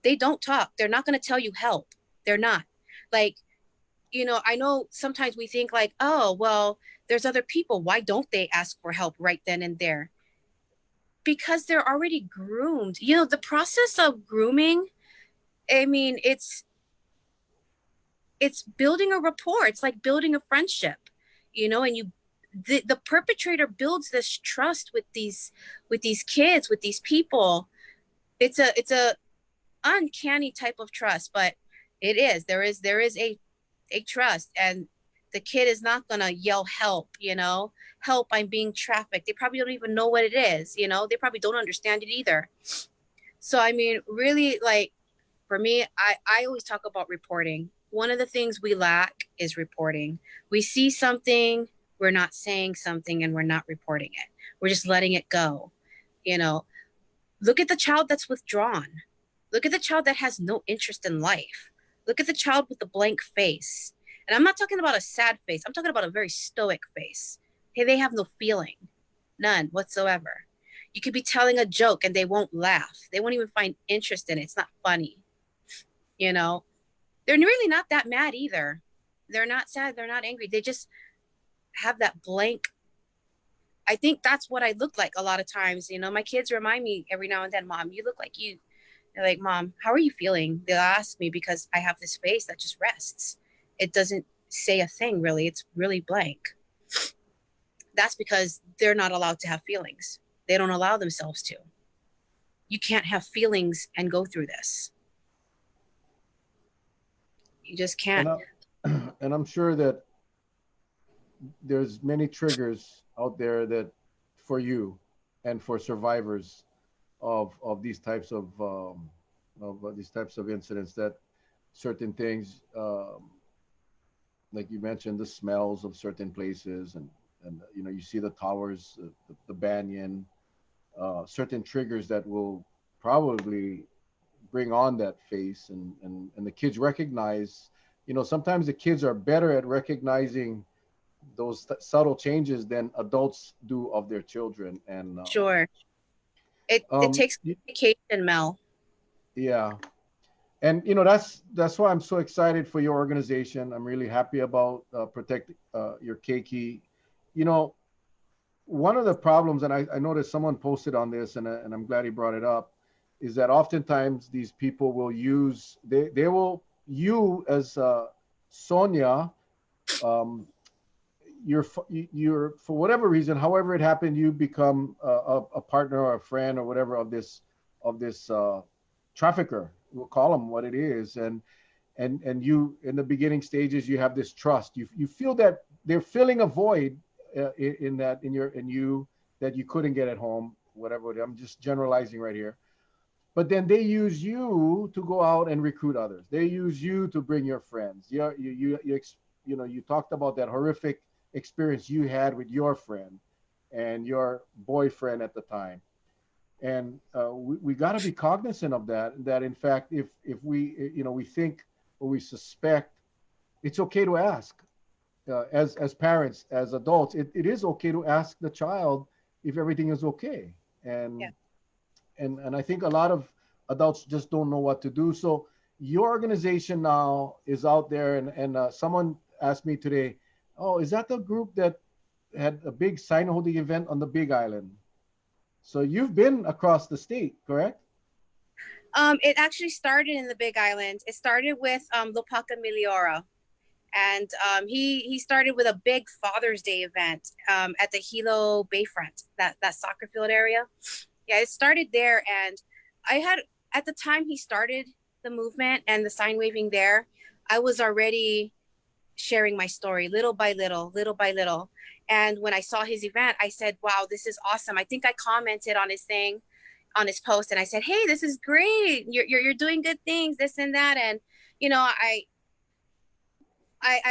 They don't talk. They're not going to tell you help. They're not. Like, you know, I know sometimes we think like, oh, well, there's other people. Why don't they ask for help right then and there? Because they're already groomed. You know, the process of grooming, I mean, it's building a rapport. It's like building a friendship, you know, and the perpetrator builds this trust with these kids, with these people. It's a uncanny type of trust, but there is a trust, and the kid is not gonna yell help, you know, help, I'm being trafficked. They probably don't even know what it is, you know, they probably don't understand it either. So I mean, really, like, for me, I always talk about reporting. One of the things we lack is reporting. We see something, we're not saying something, and we're not reporting it. We're just letting it go. You know, look at the child that's withdrawn. Look at the child that has no interest in life. Look at the child with the blank face. And I'm not talking about a sad face. I'm talking about a very stoic face. Hey, they have no feeling, none whatsoever. You could be telling a joke and they won't laugh. They won't even find interest in it. It's not funny. You know, they're really not that mad either. They're not sad. They're not angry. They just have that blank. I think that's what I look like a lot of times. You know, my kids remind me every now and then, Mom, you look like you. They're like, Mom, how are you feeling? They'll ask me because I have this face that just rests. It doesn't say a thing, really. It's really blank. That's because they're not allowed to have feelings. They don't allow themselves to. You can't have feelings and go through this. You just can't. And I'm sure that there's many triggers out there that for you and for survivors of these types of incidents, that certain things, like you mentioned, the smells of certain places, and you know, you see the towers, the banyan, certain triggers that will probably bring on that face, and the kids recognize, you know, sometimes the kids are better at recognizing those subtle changes than adults do of their children. And Sure. It takes communication, Mel. yeah, and you know, that's why I'm so excited for your organization. I'm really happy about Protect Your Keiki. You know, one of the problems, and I noticed someone posted on this, and I'm glad he brought it up, is that oftentimes these people will use, they will, you as Sonia, you're for whatever reason, however it happened, you become a partner or a friend or whatever of this trafficker. We'll call them what it is, and you, in the beginning stages, you have this trust. You feel that they're filling a void in you that you couldn't get at home. Whatever, I'm just generalizing right here. But then they use you to go out and recruit others. They use you to bring your friends. You know, you talked about that horrific experience you had with your friend and your boyfriend at the time. And we got to be cognizant of that in fact, if we, you know, we think or we suspect, it's okay to ask. As parents, as adults, it is okay to ask the child if everything is okay. And Yeah. and I think a lot of adults just don't know what to do. So your organization now is out there, and someone asked me today, oh, is that the group that had a big sign holding event on the Big Island? So you've been across the state, correct? It actually started in the Big Island. It started with Lopaka Miliora. And he started with a big Father's Day event at the Hilo Bayfront, that soccer field area. Yeah, it started there. And I had, at the time he started the movement and the sign waving there, I was already sharing my story little by little, little by little. And when I saw his event, I said, wow, this is awesome. I think I commented on his thing, on his post, and I said, hey, this is great. You're doing good things, this and that. And, you know, I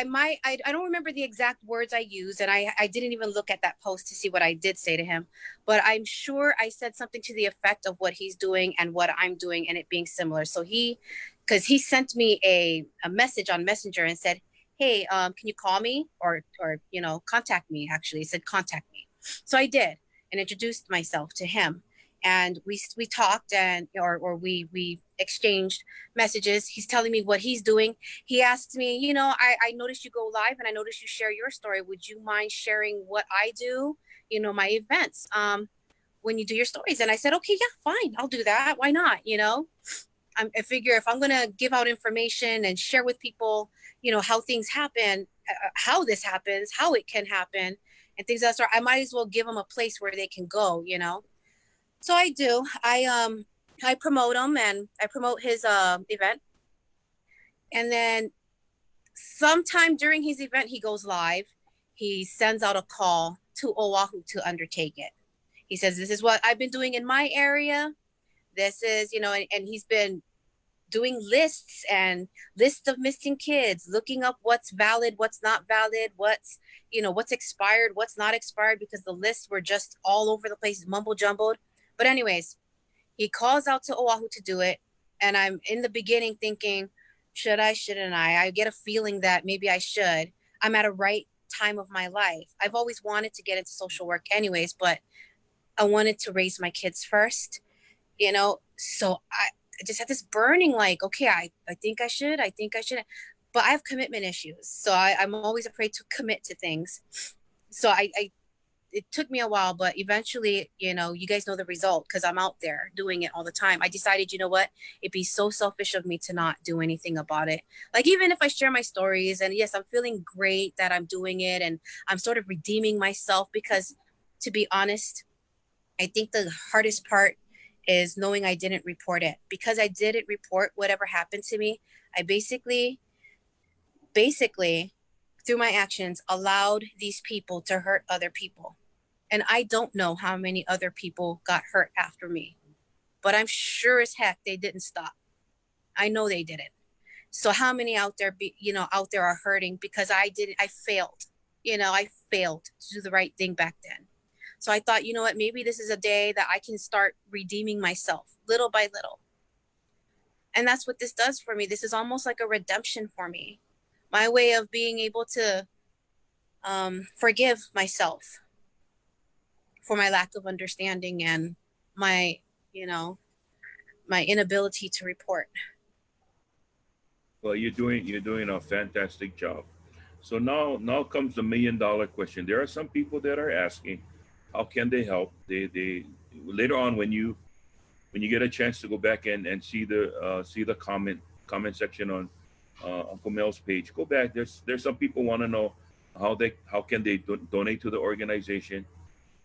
don't remember the exact words I used, and I didn't even look at that post to see what I did say to him, but I'm sure I said something to the effect of what he's doing and what I'm doing and it being similar. So because he sent me a message on Messenger and said, hey, can you call me or you know, contact me. Actually, he said contact me. So I did and introduced myself to him, and we talked, and or we exchanged messages. He's telling me what he's doing. He asked me, you know, I noticed you go live and I noticed you share your story. Would you mind sharing what I do, you know, my events, when you do your stories? And I said, okay, yeah, fine, I'll do that. Why not? You know, I figure if I'm going to give out information and share with people, you know, how things happen, how this happens, how it can happen, and things of that sort, I might as well give them a place where they can go, you know? So I do. I promote him and I promote his event. And then sometime during his event, he goes live. He sends out a call to Oahu to undertake it. He says, this is what I've been doing in my area. This is, you know, and he's been doing lists and lists of missing kids, looking up what's valid, what's not valid, what's, you know, what's expired, what's not expired, because the lists were just all over the place, mumble jumbled. But anyways, he calls out to Oahu to do it. And I'm in the beginning thinking, should I, shouldn't I? I get a feeling that maybe I should. I'm at a right time of my life. I've always wanted to get into social work anyways, but I wanted to raise my kids first, you know? So I just had this burning like, okay, I think I should, I think I shouldn't. But I have commitment issues. So I'm always afraid to commit to things. So it took me a while, but eventually, you know, you guys know the result because I'm out there doing it all the time. I decided, you know what, it'd be so selfish of me to not do anything about it. Like, even if I share my stories and yes, I'm feeling great that I'm doing it and I'm sort of redeeming myself, because to be honest, I think the hardest part is knowing I didn't report it. Because I didn't report whatever happened to me, I basically through my actions allowed these people to hurt other people. And I don't know how many other people got hurt after me, but I'm sure as heck they didn't stop. I know they didn't. So how many out there out there are hurting because I failed. I failed to do the right thing back then. So I thought, you know what, maybe this is a day that I can start redeeming myself little by little. And that's what this does for me. This is almost like a redemption for me. My way of being able to forgive myself for my lack of understanding and my inability to report. Well, you're doing a fantastic job. So now comes the $1 million question. There are some people that are asking, how can they help? They later on when you get a chance to go back and see the comment section on Uncle Mel's page, go back. There's some people want to know how can they donate to the organization,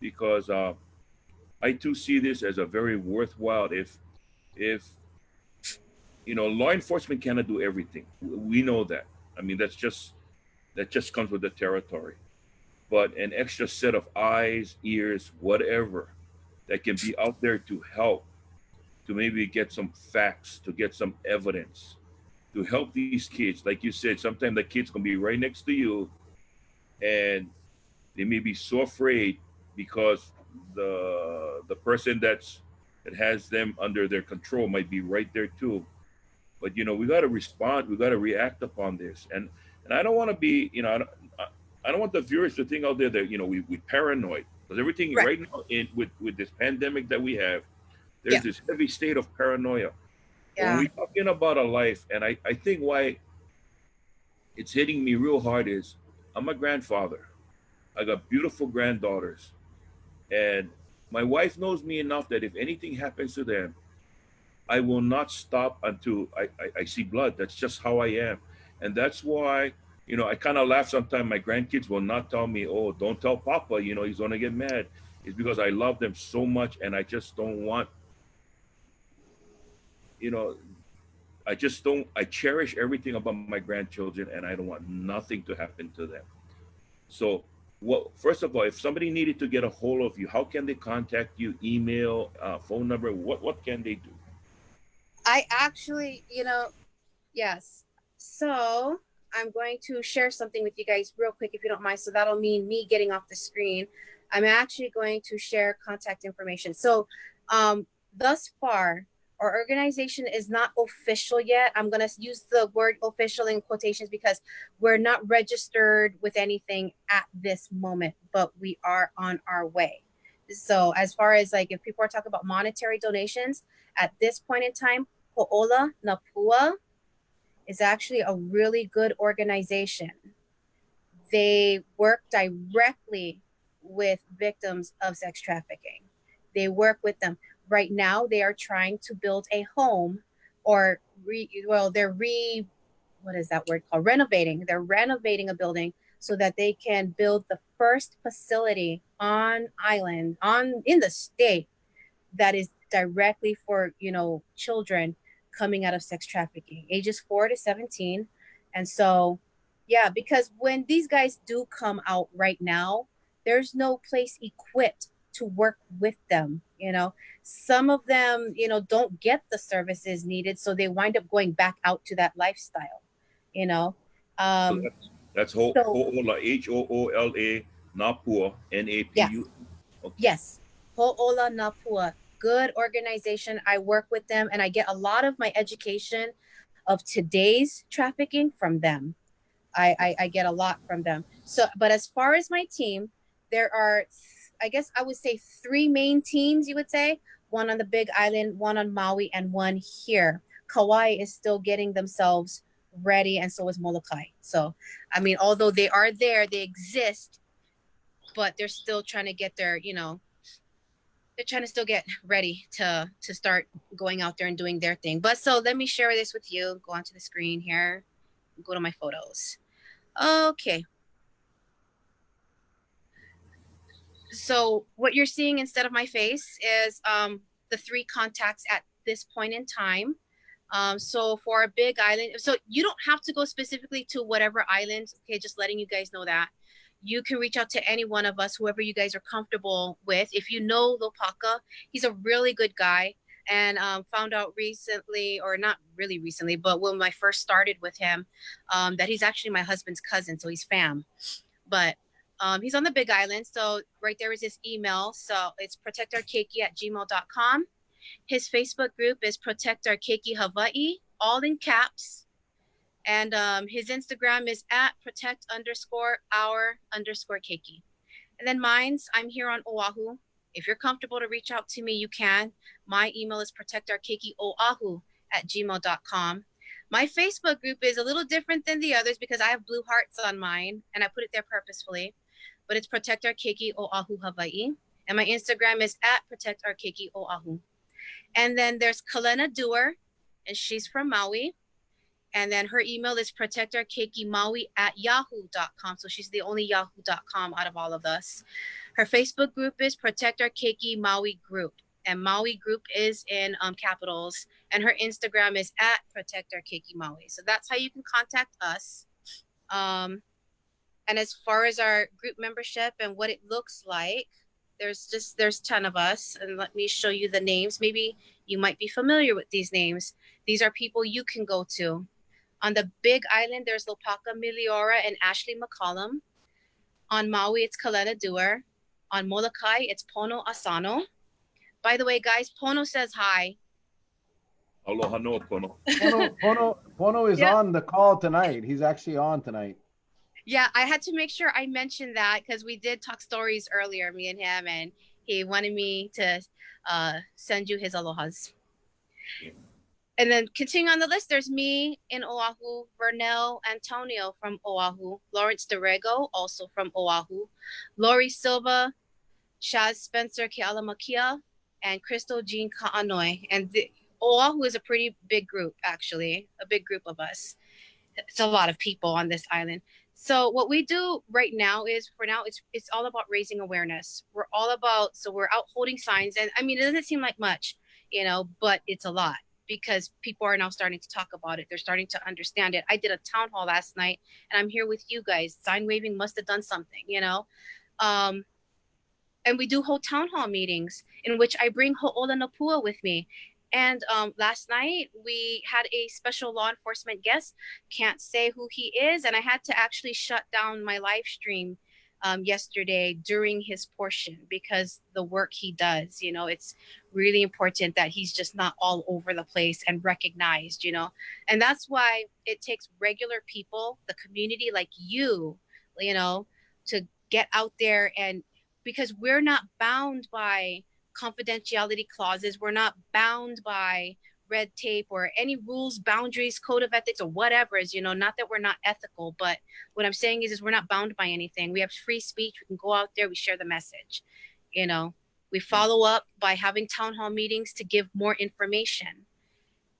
because I too see this as a very worthwhile. If law enforcement cannot do everything, we know that. I mean, that just comes with the territory. But an extra set of eyes, ears, whatever, that can be out there to help, to maybe get some facts, to get some evidence, to help these kids. Like you said, sometimes the kids can be right next to you, and they may be so afraid because the person that has them under their control might be right there too. But we got to respond. We got to react upon this. And I don't want to be, I don't want the viewers to think out there that we paranoid, because everything Right. right now with this pandemic that we have, there's Yeah. this heavy state of paranoia. But when Yeah. we're talking about a life, and I think why it's hitting me real hard is I'm a grandfather. I got beautiful granddaughters, and my wife knows me enough that if anything happens to them, I will not stop until I see blood. That's just how I am. And that's why, I kind of laugh sometimes. My grandkids will not tell me, oh, don't tell Papa, he's going to get mad. It's because I love them so much and I just don't want, you know, I just don't, I cherish everything about my grandchildren and I don't want nothing to happen to them. So, first of all, if somebody needed to get a hold of you, how can they contact you? Email, phone number, what can they do? I actually, yes. So I'm going to share something with you guys real quick, if you don't mind. So that'll mean me getting off the screen. I'm actually going to share contact information. So thus far, our organization is not official yet. I'm going to use the word official in quotations because we're not registered with anything at this moment, but we are on our way. So as far as like if people are talking about monetary donations, at this point in time, Ho'ola Napua is actually a really good organization. They work directly with victims of sex trafficking. They work with them. Right now, they are trying to build a home or what is that word called? Renovating. They're renovating a building so that they can build the first facility on island, in the state that is directly for children coming out of sex trafficking, ages 4 to 17. And so yeah, because when these guys do come out right now, there's no place equipped to work with them. Some of them don't get the services needed, so they wind up going back out to that lifestyle. you know So um that's so Hoola, Hoola, Napua, yes. Napu. Okay. Yes, Ho'ola Napua, good organization. I work with them and I get a lot of my education of today's trafficking from them. I get a lot from them. So, but as far as my team, there are, I guess I would say three main teams, you would say. One on the Big Island, one on Maui, and one here. Kauai is still getting themselves ready, and so is Molokai. So, I mean, although they are there, they exist, but they're still trying to get their, they're trying to still get ready to start going out there and doing their thing. But so let me share this with you. Go onto the screen here. Go to my photos. Okay. So what you're seeing instead of my face is the three contacts at this point in time. So for a Big Island, so you don't have to go specifically to whatever island. Okay, just letting you guys know that. You can reach out to any one of us, whoever you guys are comfortable with. If you know Lopaka, he's a really good guy. And found out recently, or not really recently, but when I first started with him, that he's actually my husband's cousin, so he's fam. But he's on the Big Island, so right there is his email. So it's protectourkeiki@gmail.com. His Facebook group is Protect Our Keiki Hawaii, all in caps. And his Instagram is at protect_our_keiki. And then mine's, I'm here on Oahu. If you're comfortable to reach out to me, you can. My email is protectourkeikioahu@gmail.com. My Facebook group is a little different than the others because I have blue hearts on mine and I put it there purposefully. But it's Protect Our Keiki Oahu Hawaii. And my Instagram is at Protect Our Keiki Oahu. And then there's Kalena Dewar, and she's from Maui. And then her email is protectourkeikimaui@yahoo.com. So she's the only yahoo.com out of all of us. Her Facebook group is Protect Our Keiki Maui Group. And Maui Group is in capitals. And her Instagram is at Protect Our Keiki Maui. So that's how you can contact us. And as far as our group membership and what it looks like, there's 10 of us. And let me show you the names. Maybe you might be familiar with these names. These are people you can go to. On the Big Island, there's Lopaka Miliora and Ashley McCollum. On Maui, it's Kalena Dewar. On Molokai, it's Pono Asano. By the way, guys, Pono says hi. Aloha no pono. Pono is Yeah. on the call tonight. He's actually on tonight. Yeah, I had to make sure I mentioned that because we did talk stories earlier, me and him, and he wanted me to send you his alohas. And then continuing on the list, there's me in Oahu, Vernell Antonio from Oahu, Lawrence Derego, also from Oahu, Lori Silva, Shaz Spencer Kealamakia, and Crystal Jean Ka'anoi. And Oahu is a pretty big group, actually, a big group of us. It's a lot of people on this island. So what we do right now is, for now, it's all about raising awareness. We're out holding signs, and I mean, it doesn't seem like much, but it's a lot, because people are now starting to talk about it. They're starting to understand it. I did a town hall last night, and I'm here with you guys. Sign waving must have done something, and we do hold town hall meetings in which I bring Ho'ola Napua with me. And last night we had a special law enforcement guest. Can't say who he is, and I had to actually shut down my live stream yesterday during his portion, because the work he does, it's really important that he's just not all over the place and recognized, and that's why it takes regular people, the community like to get out there, and because we're not bound by confidentiality clauses. We're not bound by red tape or any rules, boundaries, code of ethics, or whatever. Not that we're not ethical, but what I'm saying is we're not bound by anything. We have free speech. We can go out there. We share the message. We follow up by having town hall meetings to give more information.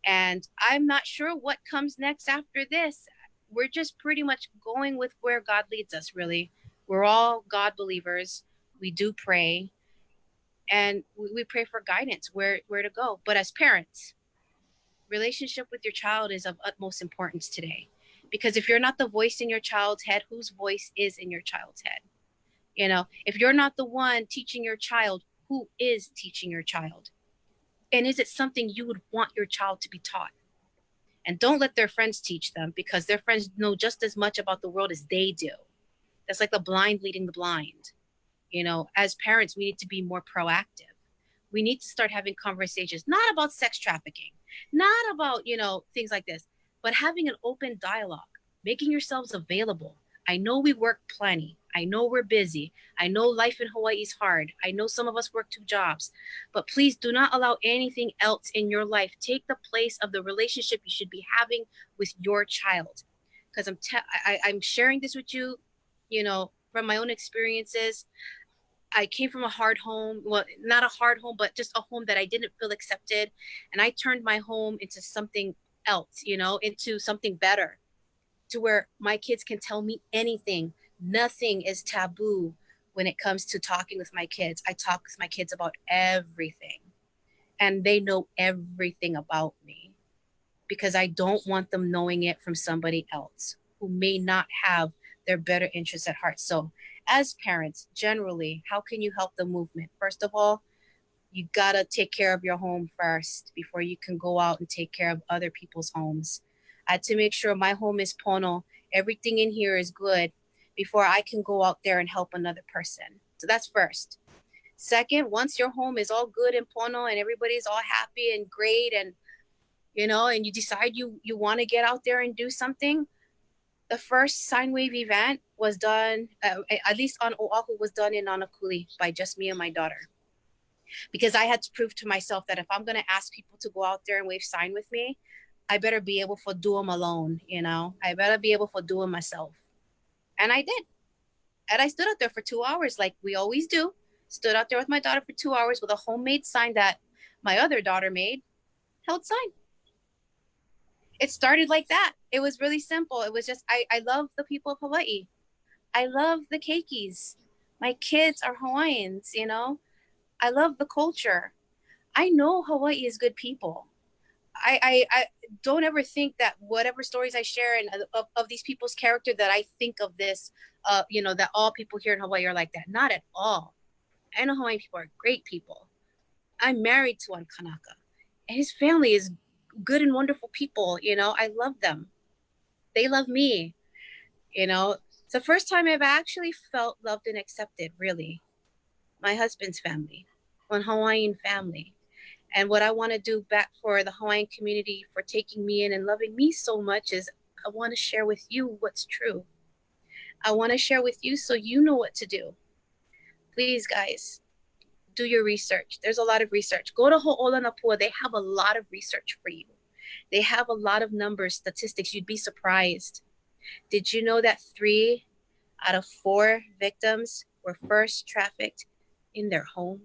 And I'm not sure what comes next after this. We're just pretty much going with where God leads us, really. We're all God believers. We do pray, and we pray for guidance where to go. But as parents, relationship with your child is of utmost importance today, because if you're not the voice in your child's head, whose voice is in your child's head? If you're not the one teaching your child, who is teaching your child? And is it something you would want your child to be taught? And don't let their friends teach them, because their friends know just as much about the world as they do. That's like the blind leading the blind. As parents, we need to be more proactive. We need to start having conversations, not about sex trafficking, not about, things like this, but having an open dialogue, making yourselves available. I know we work plenty. I know we're busy. I know life in Hawaii is hard. I know some of us work 2 jobs, but please do not allow anything else in your life take the place of the relationship you should be having with your child. Because I'm sharing this with you, from my own experiences. I came from a hard home. Well, not a hard home, but just a home that I didn't feel accepted. And I turned my home into something else, into something better, to where my kids can tell me anything. Nothing is taboo when it comes to talking with my kids. I talk with my kids about everything, and they know everything about me, because I don't want them knowing it from somebody else who may not have their better interests at heart. So as parents, generally, how can you help the movement? First of all, you gotta take care of your home first before you can go out and take care of other people's homes. I had to make sure my home is pono, everything in here is good, before I can go out there and help another person. So that's first. Second, once your home is all good and pono and everybody's all happy and great, and and you decide you want to get out there and do something, the first sign wave event was done, at least on Oahu, was done in Nanakuli by just me and my daughter. Because I had to prove to myself that if I'm going to ask people to go out there and wave sign with me, I better be able to do them alone, I better be able to do them myself. And I did. And I stood out there for 2 hours, like we always do. Stood out there with my daughter for 2 hours with a homemade sign that my other daughter made, held sign. It started like that. It was really simple. It was just, I love the people of Hawaii. I love the keikis. My kids are Hawaiians, I love the culture. I know Hawaii is good people. I don't ever think that whatever stories I share and of these people's character, that I think of this, that all people here in Hawaii are like that. Not at all. I know Hawaiian people are great people. I'm married to one Kanaka, and his family is good and wonderful people. I love them. They love me. It's the first time I've actually felt loved and accepted, really. My husband's family, one Hawaiian family. And what I want to do back for the Hawaiian community for taking me in and loving me so much is I want to share with you what's true. I want to share with you so you know what to do. Please, guys, do your research. There's a lot of research. Go to Ho'ola Napua. They have a lot of research for you. They have a lot of numbers, statistics. You'd be surprised. Did you know that 3 out of 4 victims were first trafficked in their home,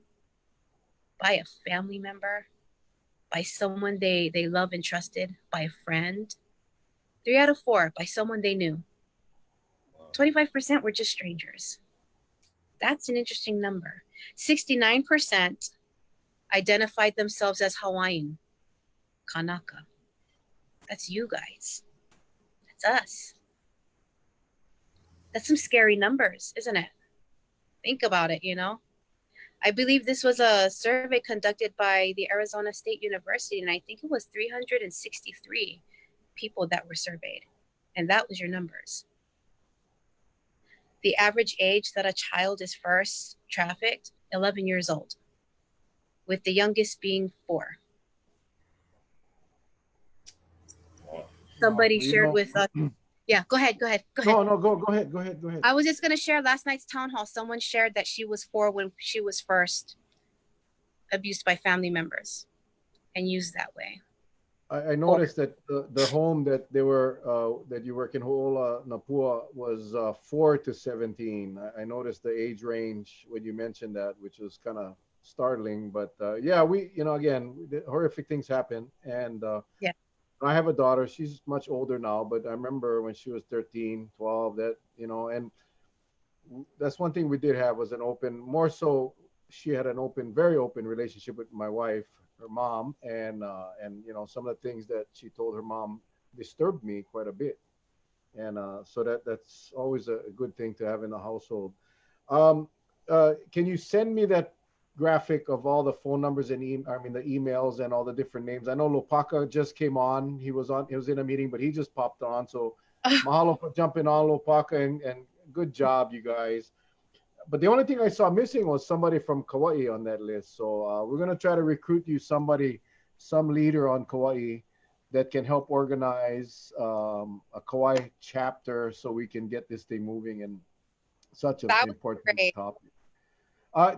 by a family member, by someone they love and trusted, by a friend. 3 out of 4 by someone they knew. 25% were just strangers. That's an interesting number. 69% identified themselves as Hawaiian, Kanaka. That's you guys. That's us. That's some scary numbers, isn't it? Think about it, you know? I believe this was a survey conducted by the Arizona State University, and I think it was 363 people that were surveyed. And that was your numbers. The average age that a child is first trafficked, 11 years old, with the youngest being 4. Somebody shared with us. Yeah, go ahead. No, go ahead. I was just going to share last night's town hall. Someone shared that she was 4 when she was first abused by family members and used that way. I noticed that the home that they were that you work in Ho'ola Napua was 4 to 17. I noticed the age range when you mentioned that, which was kind of startling. But yeah, we again, horrific things happen, and yeah. I have a daughter. She's much older now, but I remember when she was 13, 12, that, and that's one thing we did have was an open, more so she had an open, very open relationship with my wife, her mom, and some of the things that she told her mom disturbed me quite a bit. And so that's always a good thing to have in the household. Can you send me that graphic of all the phone numbers and the emails and all the different names? I know Lopaka just came on. He was in a meeting, but he just popped on. So mahalo for jumping on, Lopaka, and good job, you guys. But the only thing I saw missing was somebody from Kauai on that list. So we're going to try to recruit you some leader on Kauai that can help organize a Kauai chapter so we can get this thing moving, and such an important topic.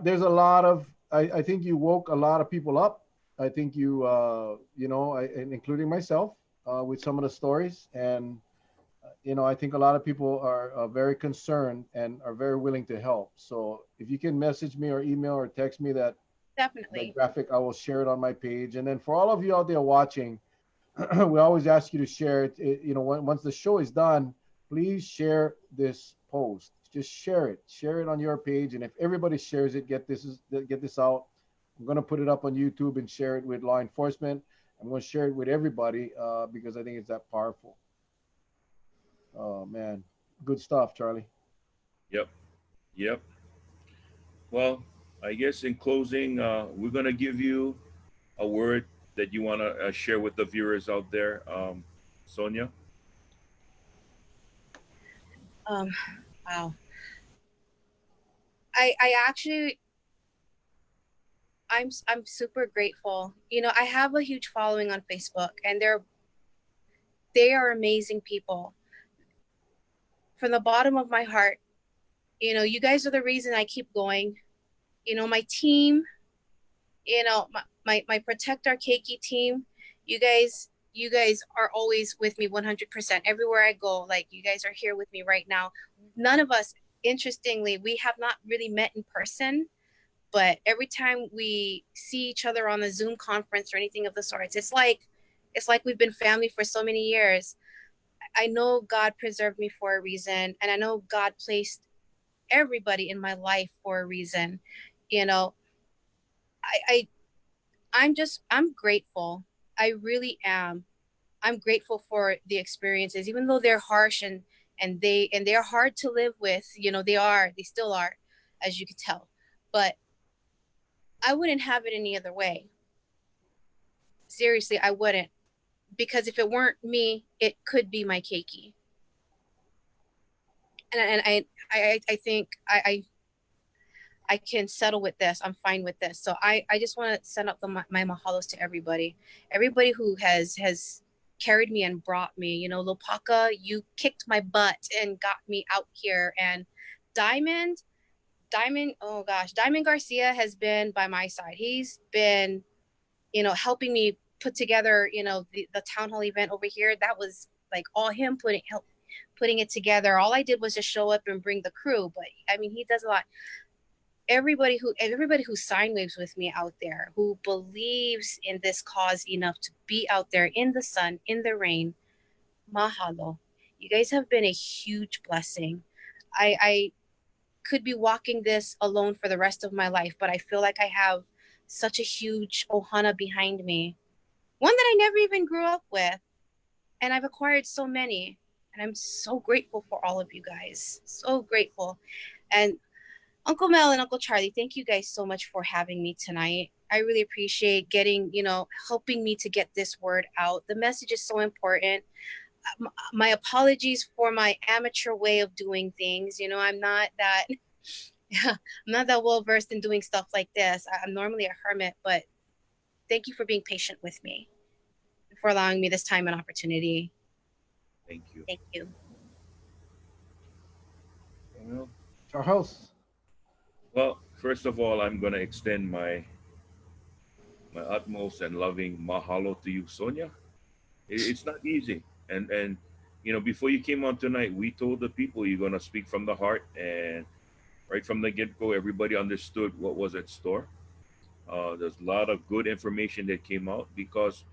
There's a lot of, I think you woke a lot of people up. I think you, including myself, with some of the stories. And, I think a lot of people are very concerned and are very willing to help. So if you can message me or email or text me that graphic, I will share it on my page. And then for all of you out there watching, we always ask you to share it. Once the show is done, please share this post. Just share it on your page. And if everybody shares it, get this out. I'm going to put it up on YouTube and share it with law enforcement. I'm going to share it with everybody because I think it's that powerful. Oh man, good stuff, Charlie. Yep. Well, I guess in closing, we're going to give you a word that you want to share with the viewers out there. Sonia? Wow. I actually, I'm super grateful. I have a huge following on Facebook, and they are amazing people. From the bottom of my heart, you guys are the reason I keep going. My team, my Protect Our Keiki team, you guys are always with me 100% everywhere I go. Like, you guys are here with me right now. None of us, interestingly, we have not really met in person, but every time we see each other on the Zoom conference or anything of the sorts, it's like we've been family for so many years. I know God preserved me for a reason, and I know God placed everybody in my life for a reason. I'm grateful. I really am. I'm grateful for the experiences, even though they're harsh and they're hard to live with. They still are, as you could tell. But I wouldn't have it any other way. Seriously, I wouldn't. Because if it weren't me, it could be my keiki. And I think I can settle with this. I'm fine with this. So I just want to send up my mahalos to everybody who has carried me and brought me. Lopaka, you kicked my butt and got me out here. And Diamond, oh gosh, Diamond Garcia has been by my side. He's been, helping me put together, the town hall event over here. That was like all him putting it together. All I did was just show up and bring the crew. But I mean, he does a lot. everybody who sine waves with me out there, who believes in this cause enough to be out there in the sun, in the rain, mahalo. You guys have been a huge blessing. I could be walking this alone for the rest of my life, but I feel like I have such a huge ohana behind me, one that I never even grew up with, and I've acquired so many, and I'm so grateful for all of you guys, so grateful. And Uncle Mel and Uncle Charlie, thank you guys so much for having me tonight. I really appreciate getting, helping me to get this word out. The message is so important. My apologies for my amateur way of doing things. I'm not that I'm not that well versed in doing stuff like this. I'm normally a hermit, but thank you for being patient with me, for allowing me this time and opportunity. Thank you. Thank you. Well, Charles. well, first of all, I'm going to extend my utmost and loving mahalo to you, Sonia. It's not easy. And before you came on tonight, we told the people you're going to speak from the heart, and right from the get-go, everybody understood what was at store. There's a lot of good information that came out because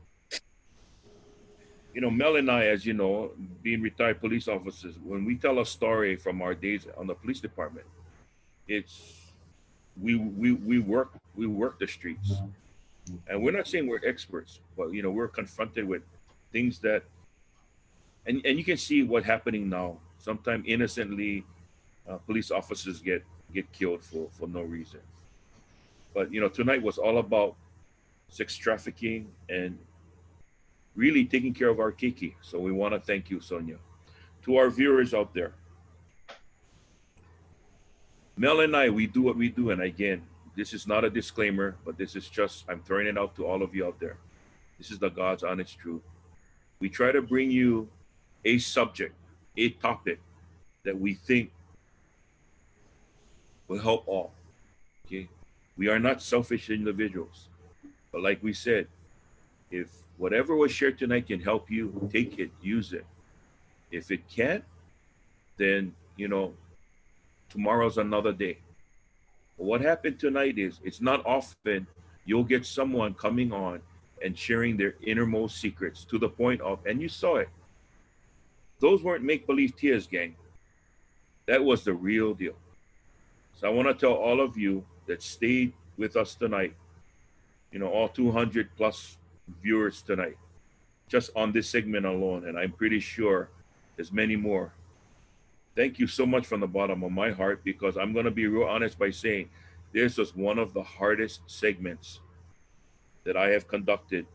Mel and I, as you know, being retired police officers, when we tell a story from our days on the police department, it's we work the streets, and we're not saying we're experts, but we're confronted with things that, and you can see what happening now. Sometimes innocently, police officers get killed for no reason. But tonight was all about sex trafficking and really taking care of our Kiki. So we want to thank you, Sonia. To our viewers out there, Mel and I, we do what we do. And again, this is not a disclaimer, but this is just, I'm throwing it out to all of you out there. This is the God's honest truth. We try to bring you a subject, a topic that we think will help all. Okay. We are not selfish individuals. But like we said, if whatever was shared tonight can help you, take it, use it. If it can't, then, tomorrow's another day. But what happened tonight is it's not often you'll get someone coming on and sharing their innermost secrets to the point of, and you saw it. Those weren't make believe tears, gang. That was the real deal. So I want to tell all of you that stayed with us tonight, all 200 plus viewers tonight, just on this segment alone, and I'm pretty sure there's many more. Thank you so much from the bottom of my heart, because I'm going to be real honest by saying this was one of the hardest segments that I have conducted.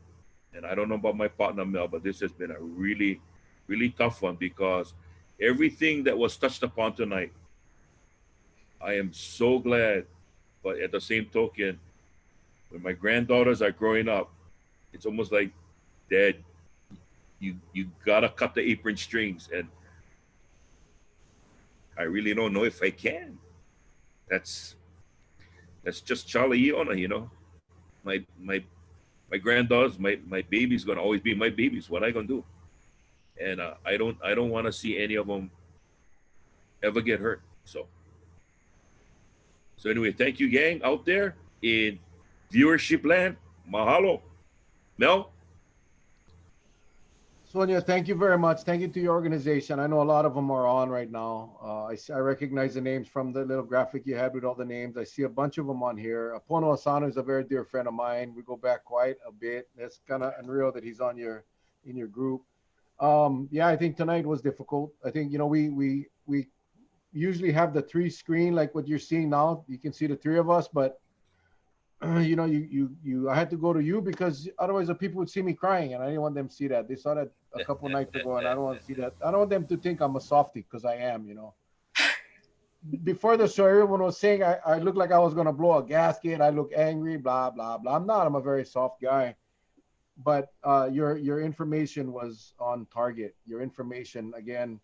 And I don't know about my partner Mel, but this has been a really, really tough one, because everything that was touched upon tonight, I am so glad. But at the same token, when my granddaughters are growing up, it's almost like, Dad, you gotta cut the apron strings, and I really don't know if I can. That's just Charlie Iona. My granddaughters, my baby's gonna always be my babies. What I gonna do? And I don't want to see any of them ever get hurt. So anyway, thank you, gang, out there in viewership land. Mahalo, Mel. Sonia, thank you very much. Thank you to your organization. I know a lot of them are on right now. I recognize the names from the little graphic you had with all the names. I see a bunch of them on here. Apono Asano is a very dear friend of mine. We go back quite a bit. That's kind of unreal that he's on in your group. Yeah, I think tonight was difficult. I think we usually have the three screen like what you're seeing now. You can see the three of us, but I had to go to you because otherwise the people would see me crying, and I didn't want them to see that. They saw that a couple nights ago, and I don't want to see that. I don't want them to think I'm a softie, because I am. Before the show, everyone was saying I looked like I was gonna blow a gasket. I look angry, blah blah blah. I'm not. I'm a very soft guy. But your information was on target. Your information again.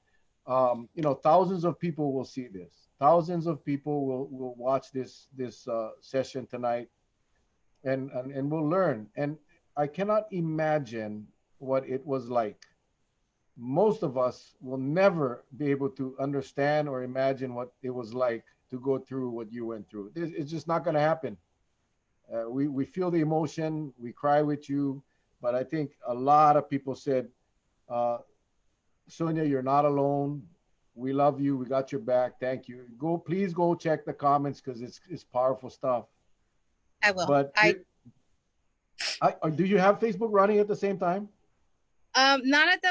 Thousands of people will see this. Thousands of people will watch this session tonight, and we'll learn. And I cannot imagine what it was like. Most of us will never be able to understand or imagine what it was like to go through what you went through. It's just not going to happen. We feel the emotion, we cry with you, but I think a lot of people said, Sonia, you're not alone. We love you. We got your back. Thank you. Please go check the comments because it's powerful stuff. I will. But do you have Facebook running at the same time? Not at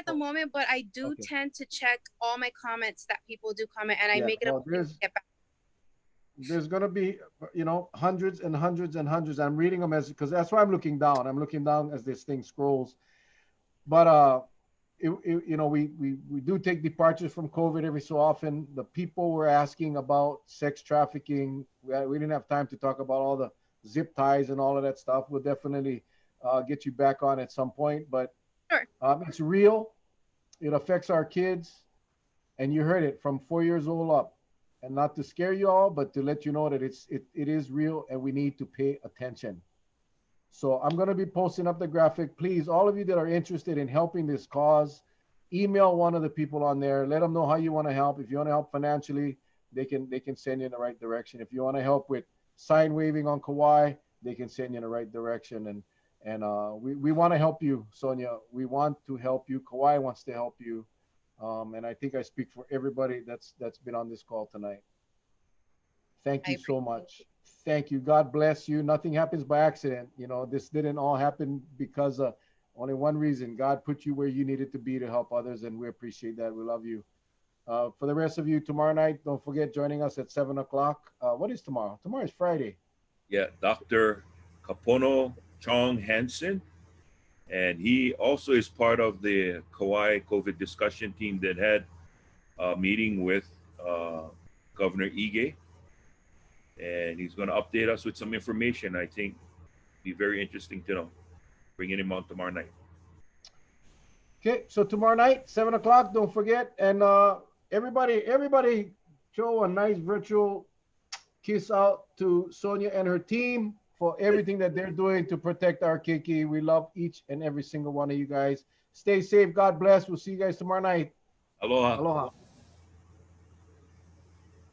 the moment, but I do Okay. tend to check all my comments that people do comment, and I make it a point to get back. There's going to be, hundreds and hundreds and hundreds. I'm reading them because that's why I'm looking down. I'm looking down as this thing scrolls. But we do take departures from COVID every so often. The people were asking about sex trafficking. We didn't have time to talk about all the zip ties and all of that stuff. We'll definitely get you back on at some point. But sure. It's real. It affects our kids. And you heard it from 4 years old up. And not to scare you all, but to let you know that it is real and we need to pay attention. So I'm going to be posting up the graphic. Please, all of you that are interested in helping this cause, email one of the people on there. Let them know how you want to help. If you want to help financially, they can send you in the right direction. If you want to help with sign waving on Kauai, they can send you in the right direction. And we want to help you, Sonia. We want to help you. Kauai wants to help you. And I think I speak for everybody that's been on this call tonight. Thank you so much. Thank you. God bless you. Nothing happens by accident. This didn't all happen because of only one reason. God put you where you needed to be to help others, and we appreciate that. We love you. For the rest of you, tomorrow night, don't forget joining us at 7 o'clock. What is tomorrow? Tomorrow is Friday. Yeah, Dr. Kapono Chong Hansen. And he also is part of the Kauai COVID discussion team that had a meeting with Governor Ige. And he's going to update us with some information. I think be very interesting to know. Bringing him on tomorrow night. Okay, so tomorrow night, 7 o'clock, don't forget. And everybody show a nice virtual kiss out to Sonia and her team for everything that they're doing to protect our Keiki. We love each and every single one of you guys. Stay safe. God bless. We'll see you guys tomorrow night. Aloha. Aloha.